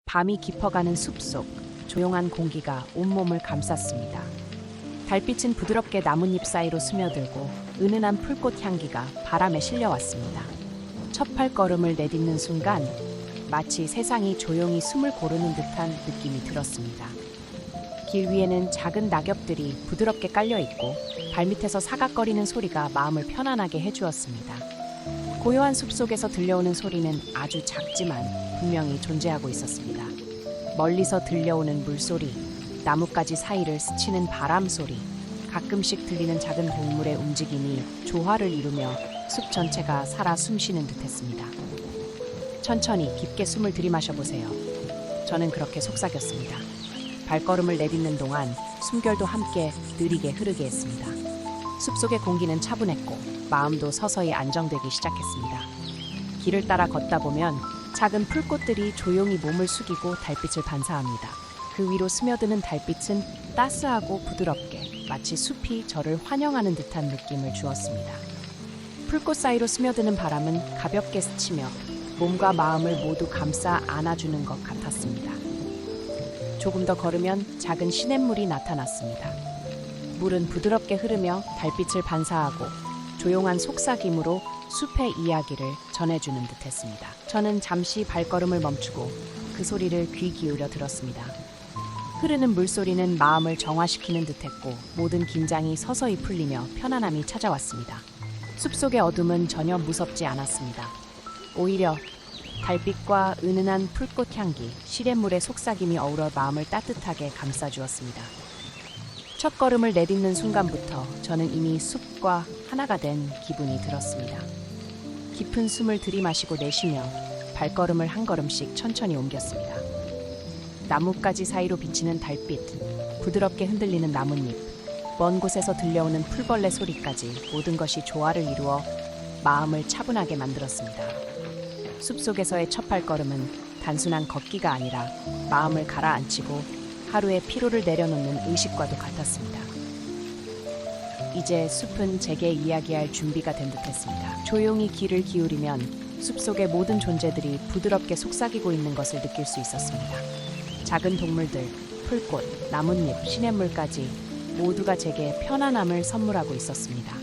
밤이 깊어가는 숲속, 조용한 공기가 온몸을 감쌌습니다. 달빛은 부드럽게 나뭇잎 사이로 스며들고 은은한 풀꽃 향기가 바람에 실려왔습니다. 첫 발걸음을 내딛는 순간 마치 세상이 조용히 숨을 고르는 듯한 느낌이 들었습니다. 길 위에는 작은 낙엽들이 부드럽게 깔려있고 발밑에서 사각거리는 소리가 마음을 편안하게 해주었습니다. 고요한 숲속에서 들려오는 소리는 아주 작지만 분명히 존재하고 있었습니다. 멀리서 들려오는 물소리, 나뭇가지 사이를 스치는 바람 소리, 가끔씩 들리는 작은 동물의 움직임이 조화를 이루며 숲 전체가 살아 숨쉬는 듯했습니다. 천천히 깊게 숨을 들이마셔 보세요. 저는 그렇게 속삭였습니다. 발걸음을 내딛는 동안 숨결도 함께 느리게 흐르게 했습니다. 숲속의 공기는 차분했고 마음도 서서히 안정되기 시작했습니다. 길을 따라 걷다 보면 작은 풀꽃들이 조용히 몸을 숙이고 달빛을 반사합니다. 그 위로 스며드는 달빛은 따스하고 부드럽게 마치 숲이 저를 환영하는 듯한 느낌을 주었습니다. 풀꽃 사이로 스며드는 바람은 가볍게 스치며 몸과 마음을 모두 감싸 안아주는 것 같았습니다. 조금 더 걸으면 작은 시냇물이 나타났습니다. 물은 부드럽게 흐르며 달빛을 반사하고 조용한 속삭임으로 숲의 이야기를 전해주는 듯했습니다. 저는 잠시 발걸음을 멈추고 그 소리를 귀 기울여 들었습니다. 흐르는 물소리는 마음을 정화시키는 듯했고 모든 긴장이 서서히 풀리며 편안함이 찾아왔습니다. 숲속의 어둠은 전혀 무섭지 않았습니다. 오히려 달빛과 은은한 풀꽃 향기, 시냇물의 속삭임이 어우러 마음을 따뜻하게 감싸주었습니다. 첫 걸음을 내딛는 순간부터 저는 이미 숲과 하나가 된 기분이 들었습니다. 깊은 숨을 들이마시고 내쉬며 발걸음을 한 걸음씩 천천히 옮겼습니다. 나뭇가지 사이로 비치는 달빛, 부드럽게 흔들리는 나뭇잎, 먼 곳에서 들려오는 풀벌레 소리까지 모든 것이 조화를 이루어 마음을 차분하게 만들었습니다. 숲속에서의 첫 발걸음은 단순한 걷기가 아니라 마음을 가라앉히고 하루의 피로를 내려놓는 의식과도 같았습니다. 이제 숲은 제게 이야기할 준비가 된 듯했습니다. 조용히 귀를 기울이면 숲속의 모든 존재들이 부드럽게 속삭이고 있는 것을 느낄 수 있었습니다. 작은 동물들, 풀꽃, 나뭇잎, 시냇물까지 모두가 제게 편안함을 선물하고 있었습니다.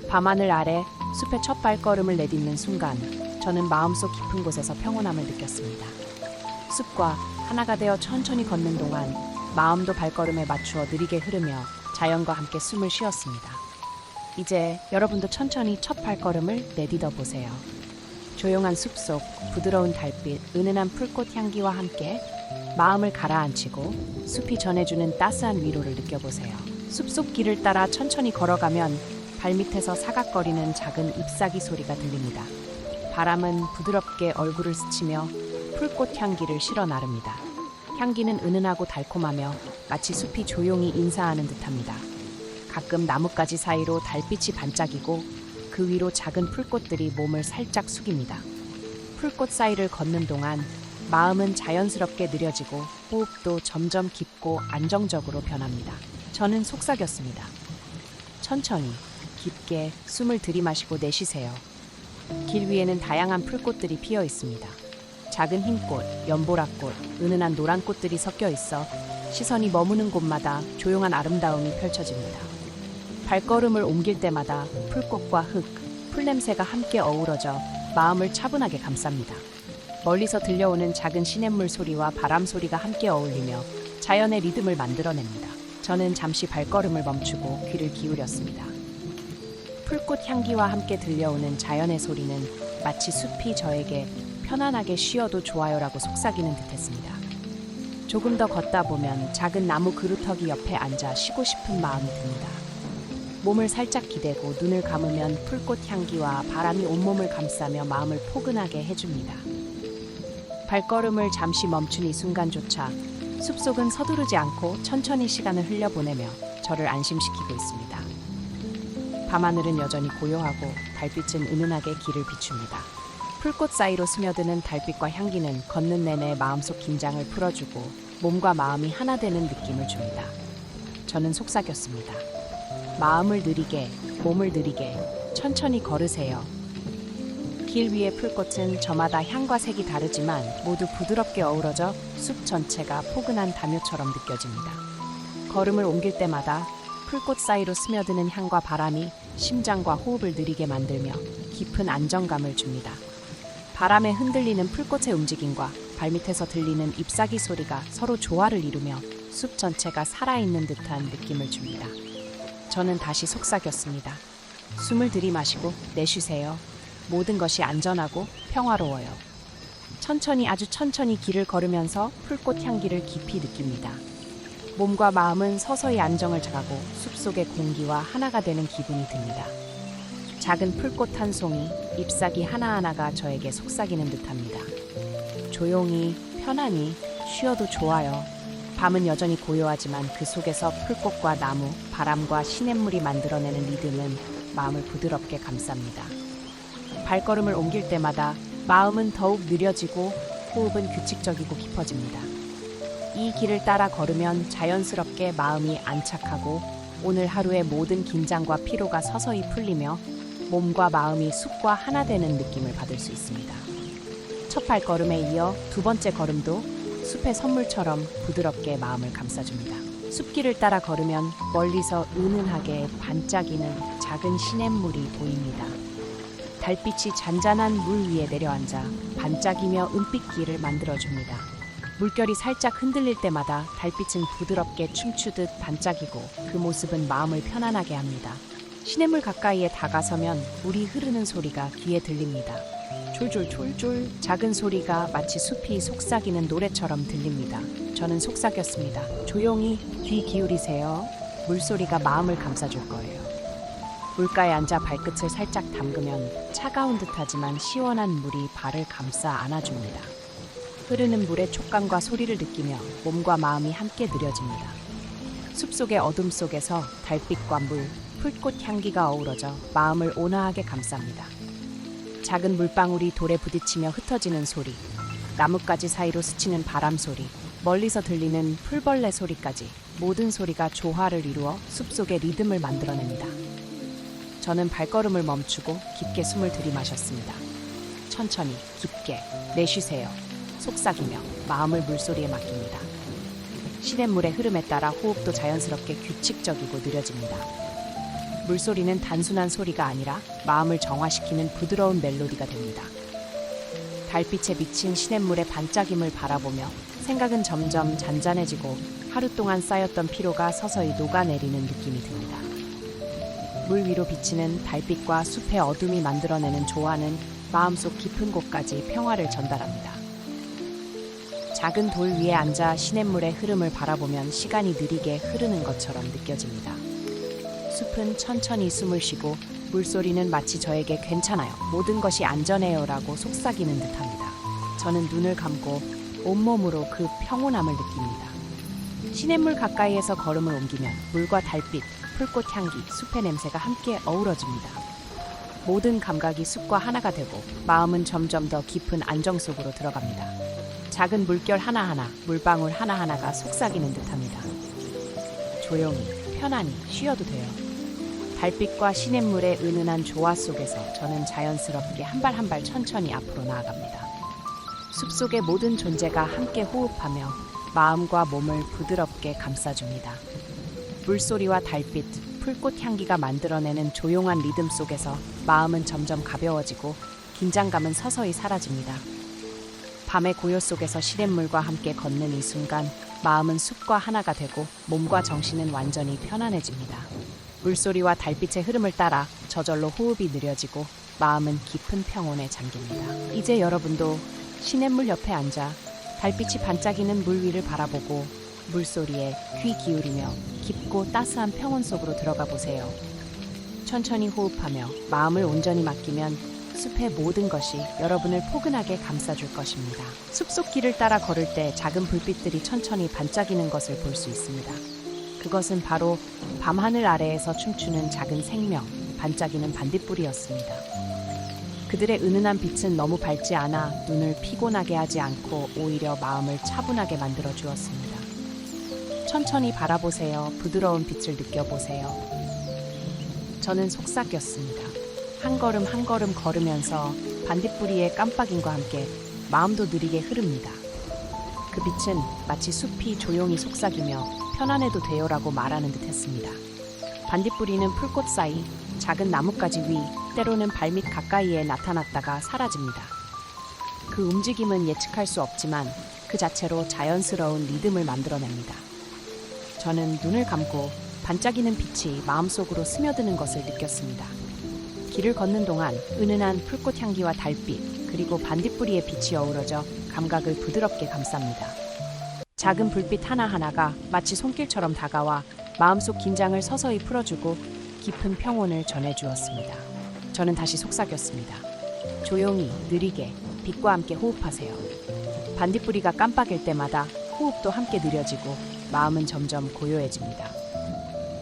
밤하늘 아래 숲의 첫 발걸음을 내딛는 순간 저는 마음속 깊은 곳에서 평온함을 느꼈습니다. 숲과 하나가 되어 천천히 걷는 동안 마음도 발걸음에 맞추어 느리게 흐르며 자연과 함께 숨을 쉬었습니다. 이제 여러분도 천천히 첫 발걸음을 내딛어 보세요. 조용한 숲속, 부드러운 달빛, 은은한 풀꽃 향기와 함께 마음을 가라앉히고 숲이 전해주는 따스한 위로를 느껴보세요. 숲속 길을 따라 천천히 걸어가면 발밑에서 사각거리는 작은 잎사귀 소리가 들립니다. 바람은 부드럽게 얼굴을 스치며 풀꽃 향기를 실어 나릅니다. 향기는 은은하고 달콤하며 마치 숲이 조용히 인사하는 듯합니다. 가끔 나뭇가지 사이로 달빛이 반짝이고 그 위로 작은 풀꽃들이 몸을 살짝 숙입니다. 풀꽃 사이를 걷는 동안 마음은 자연스럽게 느려지고 호흡도 점점 깊고 안정적으로 변합니다. 저는 속삭였습니다. 천천히 깊게 숨을 들이마시고 내쉬세요. 길 위에는 다양한 풀꽃들이 피어 있습니다. 작은 흰꽃, 연보라꽃, 은은한 노란 꽃들이 섞여 있어 시선이 머무는 곳마다 조용한 아름다움이 펼쳐집니다. 발걸음을 옮길 때마다 풀꽃과 흙, 풀냄새가 함께 어우러져 마음을 차분하게 감쌉니다. 멀리서 들려오는 작은 시냇물 소리와 바람 소리가 함께 어울리며 자연의 리듬을 만들어냅니다. 저는 잠시 발걸음을 멈추고 귀를 기울였습니다. 풀꽃 향기와 함께 들려오는 자연의 소리는 마치 숲이 저에게 편안하게 쉬어도 좋아요라고 속삭이는 듯했습니다. 조금 더 걷다 보면 작은 나무 그루터기 옆에 앉아 쉬고 싶은 마음이 듭니다. 몸을 살짝 기대고 눈을 감으면 풀꽃 향기와 바람이 온몸을 감싸며 마음을 포근하게 해줍니다. 발걸음을 잠시 멈춘 이 순간조차 숲속은 서두르지 않고 천천히 시간을 흘려보내며 저를 안심시키고 있습니다. 밤하늘은 여전히 고요하고 달빛은 은은하게 길을 비춥니다. 풀꽃 사이로 스며드는 달빛과 향기는 걷는 내내 마음속 긴장을 풀어주고 몸과 마음이 하나 되는 느낌을 줍니다. 저는 속삭였습니다. 마음을 느리게, 몸을 느리게 천천히 걸으세요. 길 위의 풀꽃은 저마다 향과 색이 다르지만 모두 부드럽게 어우러져 숲 전체가 포근한 담요처럼 느껴집니다. 걸음을 옮길 때마다 풀꽃 사이로 스며드는 향과 바람이 심장과 호흡을 느리게 만들며 깊은 안정감을 줍니다. 바람에 흔들리는 풀꽃의 움직임과 발밑에서 들리는 잎사귀 소리가 서로 조화를 이루며 숲 전체가 살아있는 듯한 느낌을 줍니다. 저는 다시 속삭였습니다. 숨을 들이마시고 내쉬세요. 모든 것이 안전하고 평화로워요. 천천히 아주 천천히 길을 걸으면서 풀꽃 향기를 깊이 느낍니다. 몸과 마음은 서서히 안정을 찾고 숲속의 공기와 하나가 되는 기분이 듭니다. 작은 풀꽃 한 송이, 잎사귀 하나하나가 저에게 속삭이는 듯합니다. 조용히, 편안히 쉬어도 좋아요. 밤은 여전히 고요하지만 그 속에서 풀꽃과 나무, 바람과 시냇물이 만들어내는 리듬은 마음을 부드럽게 감쌉니다. 발걸음을 옮길 때마다 마음은 더욱 느려지고 호흡은 규칙적이고 깊어집니다. 이 길을 따라 걸으면 자연스럽게 마음이 안착하고 오늘 하루의 모든 긴장과 피로가 서서히 풀리며 몸과 마음이 숲과 하나 되는 느낌을 받을 수 있습니다. 첫 발걸음에 이어 두 번째 걸음도 숲의 선물처럼 부드럽게 마음을 감싸줍니다. 숲길을 따라 걸으면 멀리서 은은하게 반짝이는 작은 시냇물이 보입니다. 달빛이 잔잔한 물 위에 내려앉아 반짝이며 은빛길을 만들어줍니다. 물결이 살짝 흔들릴 때마다 달빛은 부드럽게 춤추듯 반짝이고 그 모습은 마음을 편안하게 합니다. 시냇물 가까이에 다가서면 물이 흐르는 소리가 귀에 들립니다. 졸졸졸졸 작은 소리가 마치 숲이 속삭이는 노래처럼 들립니다. 저는 속삭였습니다. 조용히 귀 기울이세요. 물소리가 마음을 감싸줄 거예요. 물가에 앉아 발끝을 살짝 담그면 차가운 듯하지만 시원한 물이 발을 감싸 안아줍니다. 흐르는 물의 촉감과 소리를 느끼며 몸과 마음이 함께 느려집니다. 숲속의 어둠 속에서 달빛과 물, 풀꽃 향기가 어우러져 마음을 온화하게 감쌉니다. 작은 물방울이 돌에 부딪히며 흩어지는 소리, 나뭇가지 사이로 스치는 바람 소리, 멀리서 들리는 풀벌레 소리까지 모든 소리가 조화를 이루어 숲속의 리듬을 만들어냅니다. 저는 발걸음을 멈추고 깊게 숨을 들이마셨습니다. 천천히 깊게 내쉬세요. 속삭이며 마음을 물소리에 맡깁니다. 시냇물의 흐름에 따라 호흡도 자연스럽게 규칙적이고 느려집니다. 물소리는 단순한 소리가 아니라 마음을 정화시키는 부드러운 멜로디가 됩니다. 달빛에 비친 시냇물의 반짝임을 바라보며 생각은 점점 잔잔해지고 하루 동안 쌓였던 피로가 서서히 녹아내리는 느낌이 듭니다. 물 위로 비치는 달빛과 숲의 어둠이 만들어내는 조화는 마음속 깊은 곳까지 평화를 전달합니다. 작은 돌 위에 앉아 시냇물의 흐름을 바라보면 시간이 느리게 흐르는 것처럼 느껴집니다. 숲은 천천히 숨을 쉬고 물소리는 마치 저에게 괜찮아요, 모든 것이 안전해요라고 속삭이는 듯합니다. 저는 눈을 감고 온몸으로 그 평온함을 느낍니다. 시냇물 가까이에서 걸음을 옮기면 물과 달빛, 풀꽃 향기, 숲의 냄새가 함께 어우러집니다. 모든 감각이 숲과 하나가 되고 마음은 점점 더 깊은 안정 속으로 들어갑니다. 작은 물결 하나하나, 물방울 하나하나가 속삭이는 듯합니다. 조용히, 편안히 쉬어도 돼요. 달빛과 시냇물의 은은한 조화 속에서 저는 자연스럽게 한 발 한 발 천천히 앞으로 나아갑니다. 숲속의 모든 존재가 함께 호흡하며 마음과 몸을 부드럽게 감싸줍니다. 물소리와 달빛, 풀꽃 향기가 만들어내는 조용한 리듬 속에서 마음은 점점 가벼워지고 긴장감은 서서히 사라집니다. 밤의 고요 속에서 시냇물과 함께 걷는 이 순간 마음은 숲과 하나가 되고 몸과 정신은 완전히 편안해집니다. 물소리와 달빛의 흐름을 따라 저절로 호흡이 느려지고 마음은 깊은 평온에 잠깁니다. 이제 여러분도 시냇물 옆에 앉아 달빛이 반짝이는 물 위를 바라보고 물소리에 귀 기울이며 깊고 따스한 평온 속으로 들어가 보세요. 천천히 호흡하며 마음을 온전히 맡기면 숲의 모든 것이 여러분을 포근하게 감싸줄 것입니다. 숲속 길을 따라 걸을 때 작은 불빛들이 천천히 반짝이는 것을 볼 수 있습니다. 그것은 바로 밤하늘 아래에서 춤추는 작은 생명, 반짝이는 반딧불이었습니다. 그들의 은은한 빛은 너무 밝지 않아 눈을 피곤하게 하지 않고 오히려 마음을 차분하게 만들어 주었습니다. 천천히 바라보세요. 부드러운 빛을 느껴보세요. 저는 속삭였습니다. 한 걸음 한 걸음 걸으면서 반딧불이의 깜빡임과 함께 마음도 느리게 흐릅니다. 그 빛은 마치 숲이 조용히 속삭이며 편안해도 돼요라고 말하는 듯 했습니다. 반딧불이는 풀꽃 사이, 작은 나뭇가지 위, 때로는 발밑 가까이에 나타났다가 사라집니다. 그 움직임은 예측할 수 없지만 그 자체로 자연스러운 리듬을 만들어냅니다. 저는 눈을 감고 반짝이는 빛이 마음속으로 스며드는 것을 느꼈습니다. 길을 걷는 동안 은은한 풀꽃 향기와 달빛, 그리고 반딧불이의 빛이 어우러져 감각을 부드럽게 감쌉니다. 작은 불빛 하나하나가 마치 손길처럼 다가와 마음속 긴장을 서서히 풀어주고 깊은 평온을 전해주었습니다. 저는 다시 속삭였습니다. 조용히, 느리게, 빛과 함께 호흡하세요. 반딧불이가 깜빡일 때마다 호흡도 함께 느려지고 마음은 점점 고요해집니다.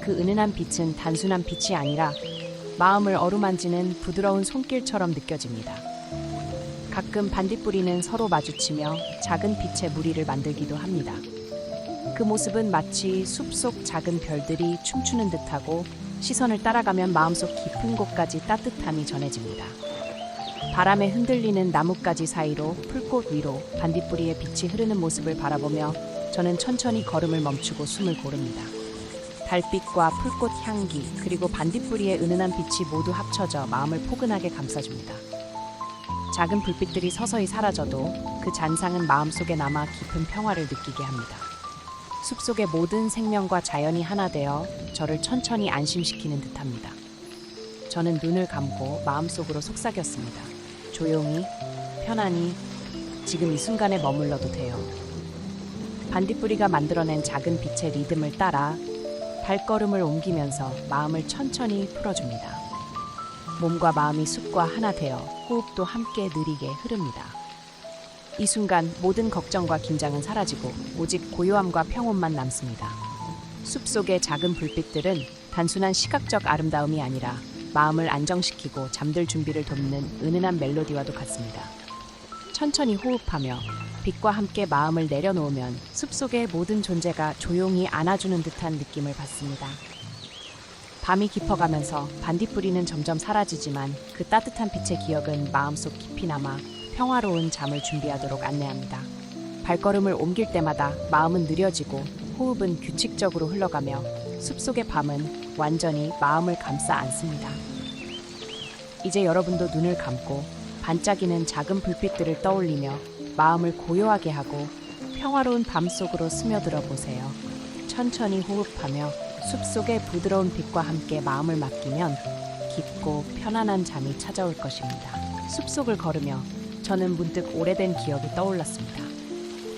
그 은은한 빛은 단순한 빛이 아니라 마음을 어루만지는 부드러운 손길처럼 느껴집니다. 가끔 반딧불이는 서로 마주치며 작은 빛의 무리를 만들기도 합니다. 그 모습은 마치 숲속 작은 별들이 춤추는 듯하고 시선을 따라가면 마음속 깊은 곳까지 따뜻함이 전해집니다. 바람에 흔들리는 나뭇가지 사이로 풀꽃 위로 반딧불이의 빛이 흐르는 모습을 바라보며 저는 천천히 걸음을 멈추고 숨을 고릅니다. 달빛과 풀꽃 향기 그리고 반딧불이의 은은한 빛이 모두 합쳐져 마음을 포근하게 감싸줍니다. 작은 불빛들이 서서히 사라져도 그 잔상은 마음속에 남아 깊은 평화를 느끼게 합니다. 숲속의 모든 생명과 자연이 하나 되어 저를 천천히 안심시키는 듯합니다. 저는 눈을 감고 마음속으로 속삭였습니다. 조용히, 편안히, 지금 이 순간에 머물러도 돼요. 반딧불이가 만들어낸 작은 빛의 리듬을 따라 발걸음을 옮기면서 마음을 천천히 풀어줍니다. 몸과 마음이 숲과 하나 되어 호흡도 함께 느리게 흐릅니다. 이 순간 모든 걱정과 긴장은 사라지고 오직 고요함과 평온만 남습니다. 숲속의 작은 불빛들은 단순한 시각적 아름다움이 아니라 마음을 안정시키고 잠들 준비를 돕는 은은한 멜로디와도 같습니다. 천천히 호흡하며 빛과 함께 마음을 내려놓으면 숲속의 모든 존재가 조용히 안아주는 듯한 느낌을 받습니다. 밤이 깊어가면서 반딧불이는 점점 사라지지만 그 따뜻한 빛의 기억은 마음속 깊이 남아 평화로운 잠을 준비하도록 안내합니다. 발걸음을 옮길 때마다 마음은 느려지고 호흡은 규칙적으로 흘러가며 숲속의 밤은 완전히 마음을 감싸 안습니다. 이제 여러분도 눈을 감고 반짝이는 작은 불빛들을 떠올리며 마음을 고요하게 하고 평화로운 밤 속으로 스며들어 보세요. 천천히 호흡하며 숲속의 부드러운 빛과 함께 마음을 맡기면 깊고 편안한 잠이 찾아올 것입니다. 숲속을 걸으며 저는 문득 오래된 기억이 떠올랐습니다.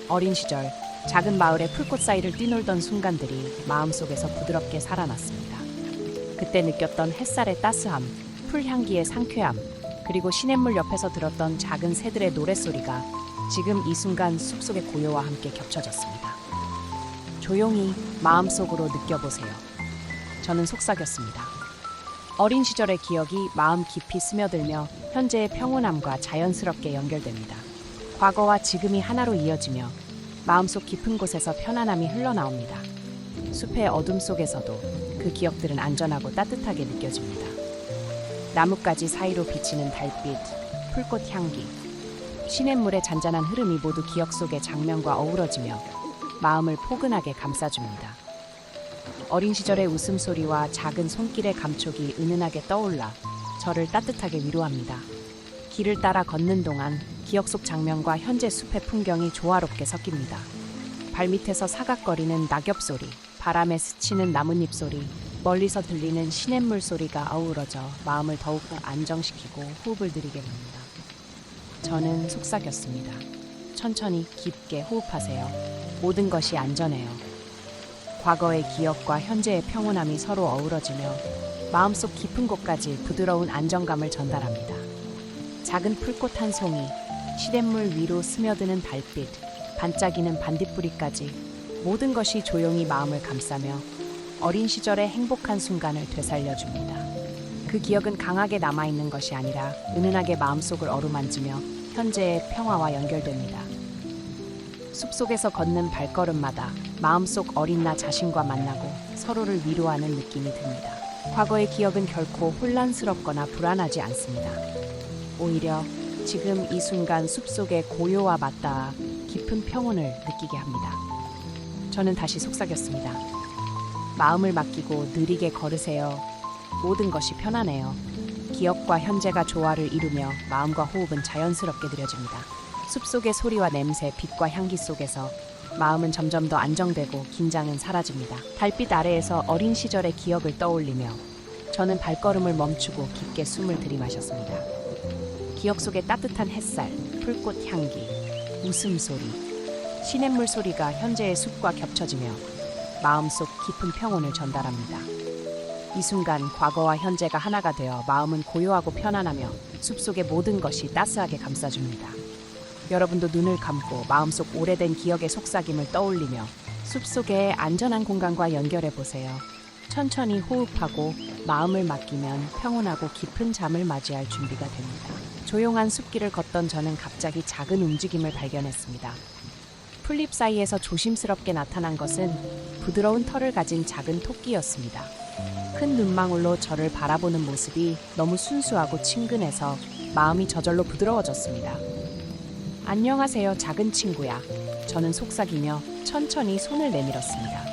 어린 시절 작은 마을의 풀꽃 사이를 뛰놀던 순간들이 마음속에서 부드럽게 살아났습니다. 그때 느꼈던 햇살의 따스함, 풀향기의 상쾌함, 그리고 시냇물 옆에서 들었던 작은 새들의 노랫소리가 지금 이 순간 숲속의 고요와 함께 겹쳐졌습니다. 조용히 마음속으로 느껴보세요. 저는 속삭였습니다. 어린 시절의 기억이 마음 깊이 스며들며 현재의 평온함과 자연스럽게 연결됩니다. 과거와 지금이 하나로 이어지며 마음속 깊은 곳에서 편안함이 흘러나옵니다. 숲의 어둠 속에서도 그 기억들은 안전하고 따뜻하게 느껴집니다. 나뭇가지 사이로 비치는 달빛, 풀꽃 향기, 시냇물의 잔잔한 흐름이 모두 기억 속의 장면과 어우러지며 마음을 포근하게 감싸줍니다. 어린 시절의 웃음소리와 작은 손길의 감촉이 은은하게 떠올라 저를 따뜻하게 위로합니다. 길을 따라 걷는 동안 기억 속 장면과 현재 숲의 풍경이 조화롭게 섞입니다. 발밑에서 사각거리는 낙엽 소리, 바람에 스치는 나뭇잎 소리, 멀리서 들리는 시냇물 소리가 어우러져 마음을 더욱 안정시키고 호흡을 들이게 합니다. 저는 속삭였습니다. 천천히 깊게 호흡하세요. 모든 것이 안전해요. 과거의 기억과 현재의 평온함이 서로 어우러지며 마음속 깊은 곳까지 부드러운 안정감을 전달합니다. 작은 풀꽃 한 송이, 시냇물 위로 스며드는 달빛, 반짝이는 반딧불이까지 모든 것이 조용히 마음을 감싸며 어린 시절의 행복한 순간을 되살려줍니다. 그 기억은 강하게 남아있는 것이 아니라 은은하게 마음속을 어루만지며 현재의 평화와 연결됩니다. 숲속에서 걷는 발걸음마다 마음속 어린 나 자신과 만나고 서로를 위로하는 느낌이 듭니다. 과거의 기억은 결코 혼란스럽거나 불안하지 않습니다. 오히려 지금 이 순간 숲속의 고요와 맞닿아 깊은 평온을 느끼게 합니다. 저는 다시 속삭였습니다. 마음을 맡기고 느리게 걸으세요. 모든 것이 편안해요. 기억과 현재가 조화를 이루며 마음과 호흡은 자연스럽게 느려집니다. 숲속의 소리와 냄새, 빛과 향기 속에서 마음은 점점 더 안정되고 긴장은 사라집니다. 달빛 아래에서 어린 시절의 기억을 떠올리며 저는 발걸음을 멈추고 깊게 숨을 들이마셨습니다. 기억 속의 따뜻한 햇살, 풀꽃 향기, 웃음소리, 시냇물 소리가 현재의 숲과 겹쳐지며 마음속 깊은 평온을 전달합니다. 이 순간 과거와 현재가 하나가 되어 마음은 고요하고 편안하며 숲속의 모든 것이 따스하게 감싸줍니다. 여러분도 눈을 감고 마음속 오래된 기억의 속삭임을 떠올리며 숲속의 안전한 공간과 연결해 보세요. 천천히 호흡하고 마음을 맡기면 평온하고 깊은 잠을 맞이할 준비가 됩니다. 조용한 숲길을 걷던 저는 갑자기 작은 움직임을 발견했습니다. 풀잎 사이에서 조심스럽게 나타난 것은 부드러운 털을 가진 작은 토끼였습니다. 큰 눈망울로 저를 바라보는 모습이 너무 순수하고 친근해서 마음이 저절로 부드러워졌습니다. 안녕하세요, 작은 친구야. 저는 속삭이며 천천히 손을 내밀었습니다.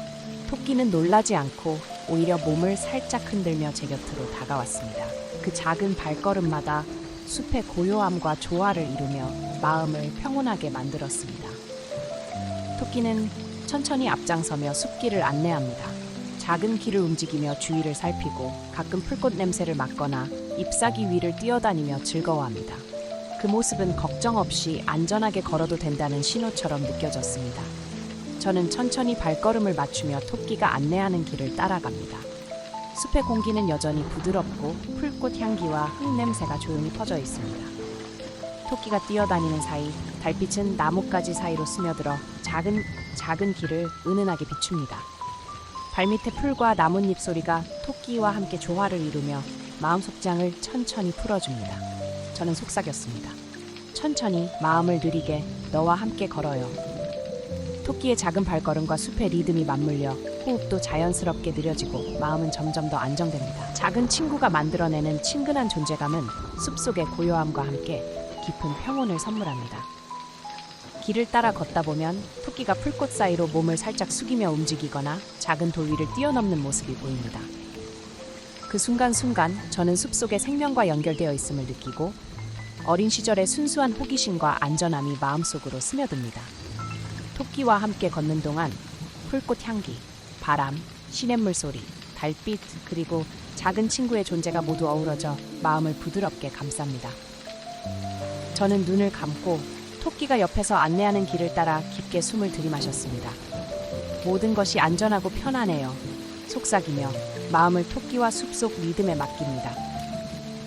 토끼는 놀라지 않고 오히려 몸을 살짝 흔들며 제 곁으로 다가왔습니다. 그 작은 발걸음마다 숲의 고요함과 조화를 이루며 마음을 평온하게 만들었습니다. 토끼는 천천히 앞장서며 숲길을 안내합니다. 작은 길을 움직이며 주위를 살피고 가끔 풀꽃 냄새를 맡거나 잎사귀 위를 뛰어다니며 즐거워합니다. 그 모습은 걱정 없이 안전하게 걸어도 된다는 신호처럼 느껴졌습니다. 저는 천천히 발걸음을 맞추며 토끼가 안내하는 길을 따라갑니다. 숲의 공기는 여전히 부드럽고 풀꽃 향기와 흙 냄새가 조용히 퍼져 있습니다. 토끼가 뛰어다니는 사이 달빛은 나뭇가지 사이로 스며들어 작은 길을 은은하게 비춥니다. 발밑의 풀과 나뭇잎 소리가 토끼와 함께 조화를 이루며 마음속장을 천천히 풀어줍니다. 저는 속삭였습니다. 천천히 마음을 느리게 너와 함께 걸어요. 토끼의 작은 발걸음과 숲의 리듬이 맞물려 호흡도 자연스럽게 느려지고 마음은 점점 더 안정됩니다. 작은 친구가 만들어내는 친근한 존재감은 숲속의 고요함과 함께 깊은 평온을 선물합니다. 길을 따라 걷다 보면 토끼가 풀꽃 사이로 몸을 살짝 숙이며 움직이거나 작은 돌 위를 뛰어넘는 모습이 보입니다. 그 순간순간 저는 숲속의 생명과 연결되어 있음을 느끼고 어린 시절의 순수한 호기심과 안전함이 마음속으로 스며듭니다. 토끼와 함께 걷는 동안 풀꽃 향기, 바람, 시냇물 소리, 달빛, 그리고 작은 친구의 존재가 모두 어우러져 마음을 부드럽게 감쌉니다. 저는 눈을 감고 토끼가 옆에서 안내하는 길을 따라 깊게 숨을 들이마셨습니다. 모든 것이 안전하고 편안해요. 속삭이며 마음을 토끼와 숲속 리듬에 맡깁니다.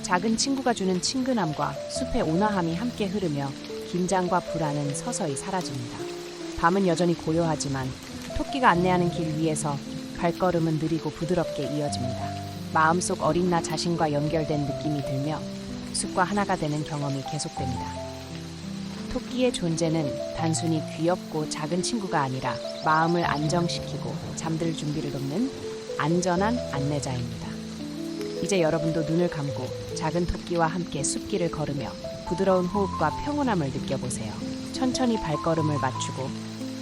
작은 친구가 주는 친근함과 숲의 온화함이 함께 흐르며 긴장과 불안은 서서히 사라집니다. 밤은 여전히 고요하지만 토끼가 안내하는 길 위에서 발걸음은 느리고 부드럽게 이어집니다. 마음속 어린 나 자신과 연결된 느낌이 들며 숲과 하나가 되는 경험이 계속됩니다. 토끼의 존재는 단순히 귀엽고 작은 친구가 아니라 마음을 안정시키고 잠들 준비를 돕는 안전한 안내자입니다. 이제 여러분도 눈을 감고 작은 토끼와 함께 숲길을 걸으며 부드러운 호흡과 평온함을 느껴보세요. 천천히 발걸음을 맞추고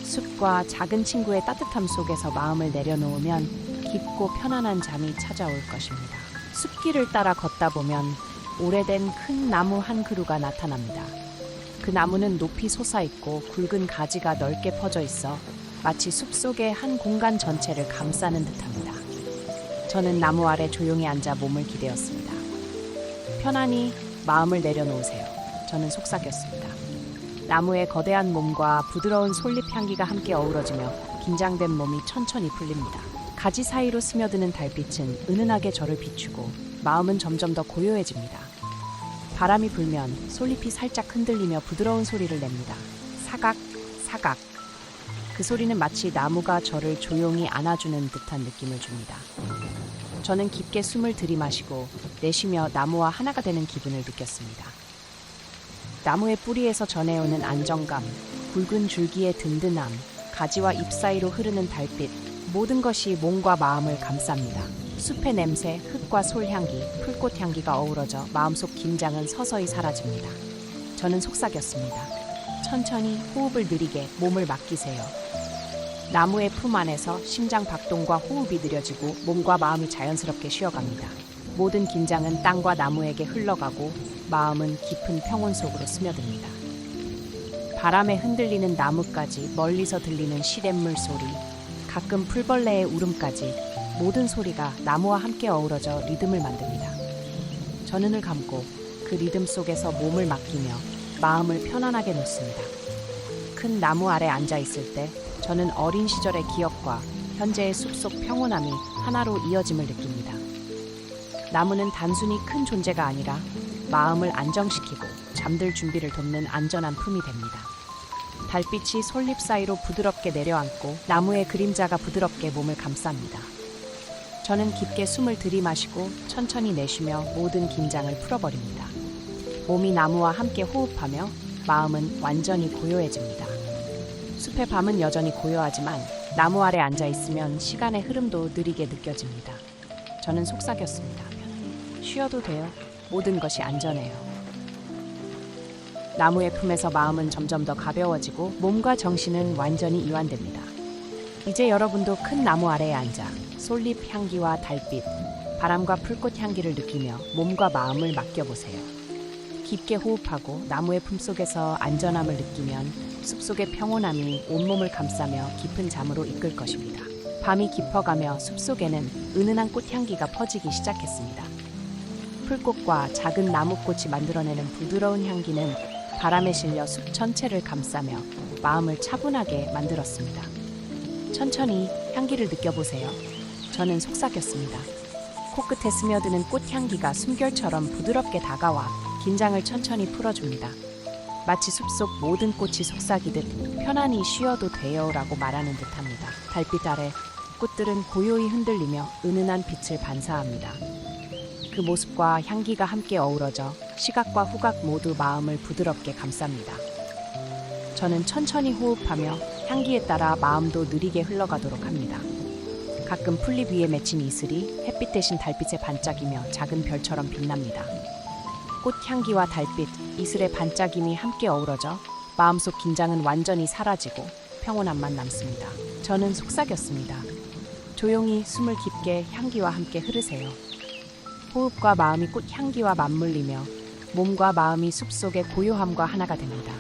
숲과 작은 친구의 따뜻함 속에서 마음을 내려놓으면 깊고 편안한 잠이 찾아올 것입니다. 숲길을 따라 걷다 보면 오래된 큰 나무 한 그루가 나타납니다. 그 나무는 높이 솟아있고 굵은 가지가 넓게 퍼져 있어 마치 숲속의 한 공간 전체를 감싸는 듯합니다. 저는 나무 아래 조용히 앉아 몸을 기대었습니다. 편안히 마음을 내려놓으세요. 저는 속삭였습니다. 나무의 거대한 몸과 부드러운 솔잎 향기가 함께 어우러지며 긴장된 몸이 천천히 풀립니다. 가지 사이로 스며드는 달빛은 은은하게 저를 비추고 마음은 점점 더 고요해집니다. 바람이 불면 솔잎이 살짝 흔들리며 부드러운 소리를 냅니다. 사각, 사각. 그 소리는 마치 나무가 저를 조용히 안아주는 듯한 느낌을 줍니다. 저는 깊게 숨을 들이마시고 내쉬며 나무와 하나가 되는 기분을 느꼈습니다. 나무의 뿌리에서 전해오는 안정감, 굵은 줄기의 든든함, 가지와 잎 사이로 흐르는 달빛, 모든 것이 몸과 마음을 감쌉니다. 숲의 냄새, 흙과 솔향기, 풀꽃 향기가 어우러져 마음속 긴장은 서서히 사라집니다. 저는 속삭였습니다. 천천히 호흡을 느리게 몸을 맡기세요. 나무의 품 안에서 심장 박동과 호흡이 느려지고 몸과 마음이 자연스럽게 쉬어갑니다. 모든 긴장은 땅과 나무에게 흘러가고 마음은 깊은 평온 속으로 스며듭니다. 바람에 흔들리는 나뭇가지, 멀리서 들리는 시냇물 소리, 가끔 풀벌레의 울음까지 모든 소리가 나무와 함께 어우러져 리듬을 만듭니다. 저 눈을 감고 그 리듬 속에서 몸을 맡기며 마음을 편안하게 놓습니다. 큰 나무 아래 앉아 있을 때 저는 어린 시절의 기억과 현재의 숲속 평온함이 하나로 이어짐을 느낍니다. 나무는 단순히 큰 존재가 아니라 마음을 안정시키고 잠들 준비를 돕는 안전한 품이 됩니다. 달빛이 솔잎 사이로 부드럽게 내려앉고 나무의 그림자가 부드럽게 몸을 감쌉니다. 저는 깊게 숨을 들이마시고 천천히 내쉬며 모든 긴장을 풀어버립니다. 몸이 나무와 함께 호흡하며 마음은 완전히 고요해집니다. 숲의 밤은 여전히 고요하지만 나무 아래 앉아 있으면 시간의 흐름도 느리게 느껴집니다. 저는 속삭였습니다. 쉬어도 돼요. 모든 것이 안전해요. 나무의 품에서 마음은 점점 더 가벼워지고 몸과 정신은 완전히 이완됩니다. 이제 여러분도 큰 나무 아래에 앉아 솔잎 향기와 달빛, 바람과 풀꽃 향기를 느끼며 몸과 마음을 맡겨보세요. 깊게 호흡하고 나무의 품속에서 안전함을 느끼면 숲속의 평온함이 온몸을 감싸며 깊은 잠으로 이끌 것입니다. 밤이 깊어가며 숲속에는 은은한 꽃향기가 퍼지기 시작했습니다. 풀꽃과 작은 나무꽃이 만들어내는 부드러운 향기는 바람에 실려 숲 전체를 감싸며 마음을 차분하게 만들었습니다. 천천히 향기를 느껴보세요. 저는 속삭였습니다. 코끝에 스며드는 꽃향기가 숨결처럼 부드럽게 다가와 긴장을 천천히 풀어줍니다. 마치 숲속 모든 꽃이 속삭이듯 편안히 쉬어도 돼요라고 말하는 듯합니다. 달빛 아래 꽃들은 고요히 흔들리며 은은한 빛을 반사합니다. 그 모습과 향기가 함께 어우러져 시각과 후각 모두 마음을 부드럽게 감쌉니다. 저는 천천히 호흡하며 향기에 따라 마음도 느리게 흘러가도록 합니다. 가끔 풀잎 위에 맺힌 이슬이 햇빛 대신 달빛에 반짝이며 작은 별처럼 빛납니다. 꽃향기와 달빛, 이슬의 반짝임이 함께 어우러져 마음속 긴장은 완전히 사라지고 평온함만 남습니다. 저는 속삭였습니다. 조용히 숨을 깊게 향기와 함께 흐르세요. 호흡과 마음이 꽃향기와 맞물리며 몸과 마음이 숲속의 고요함과 하나가 됩니다.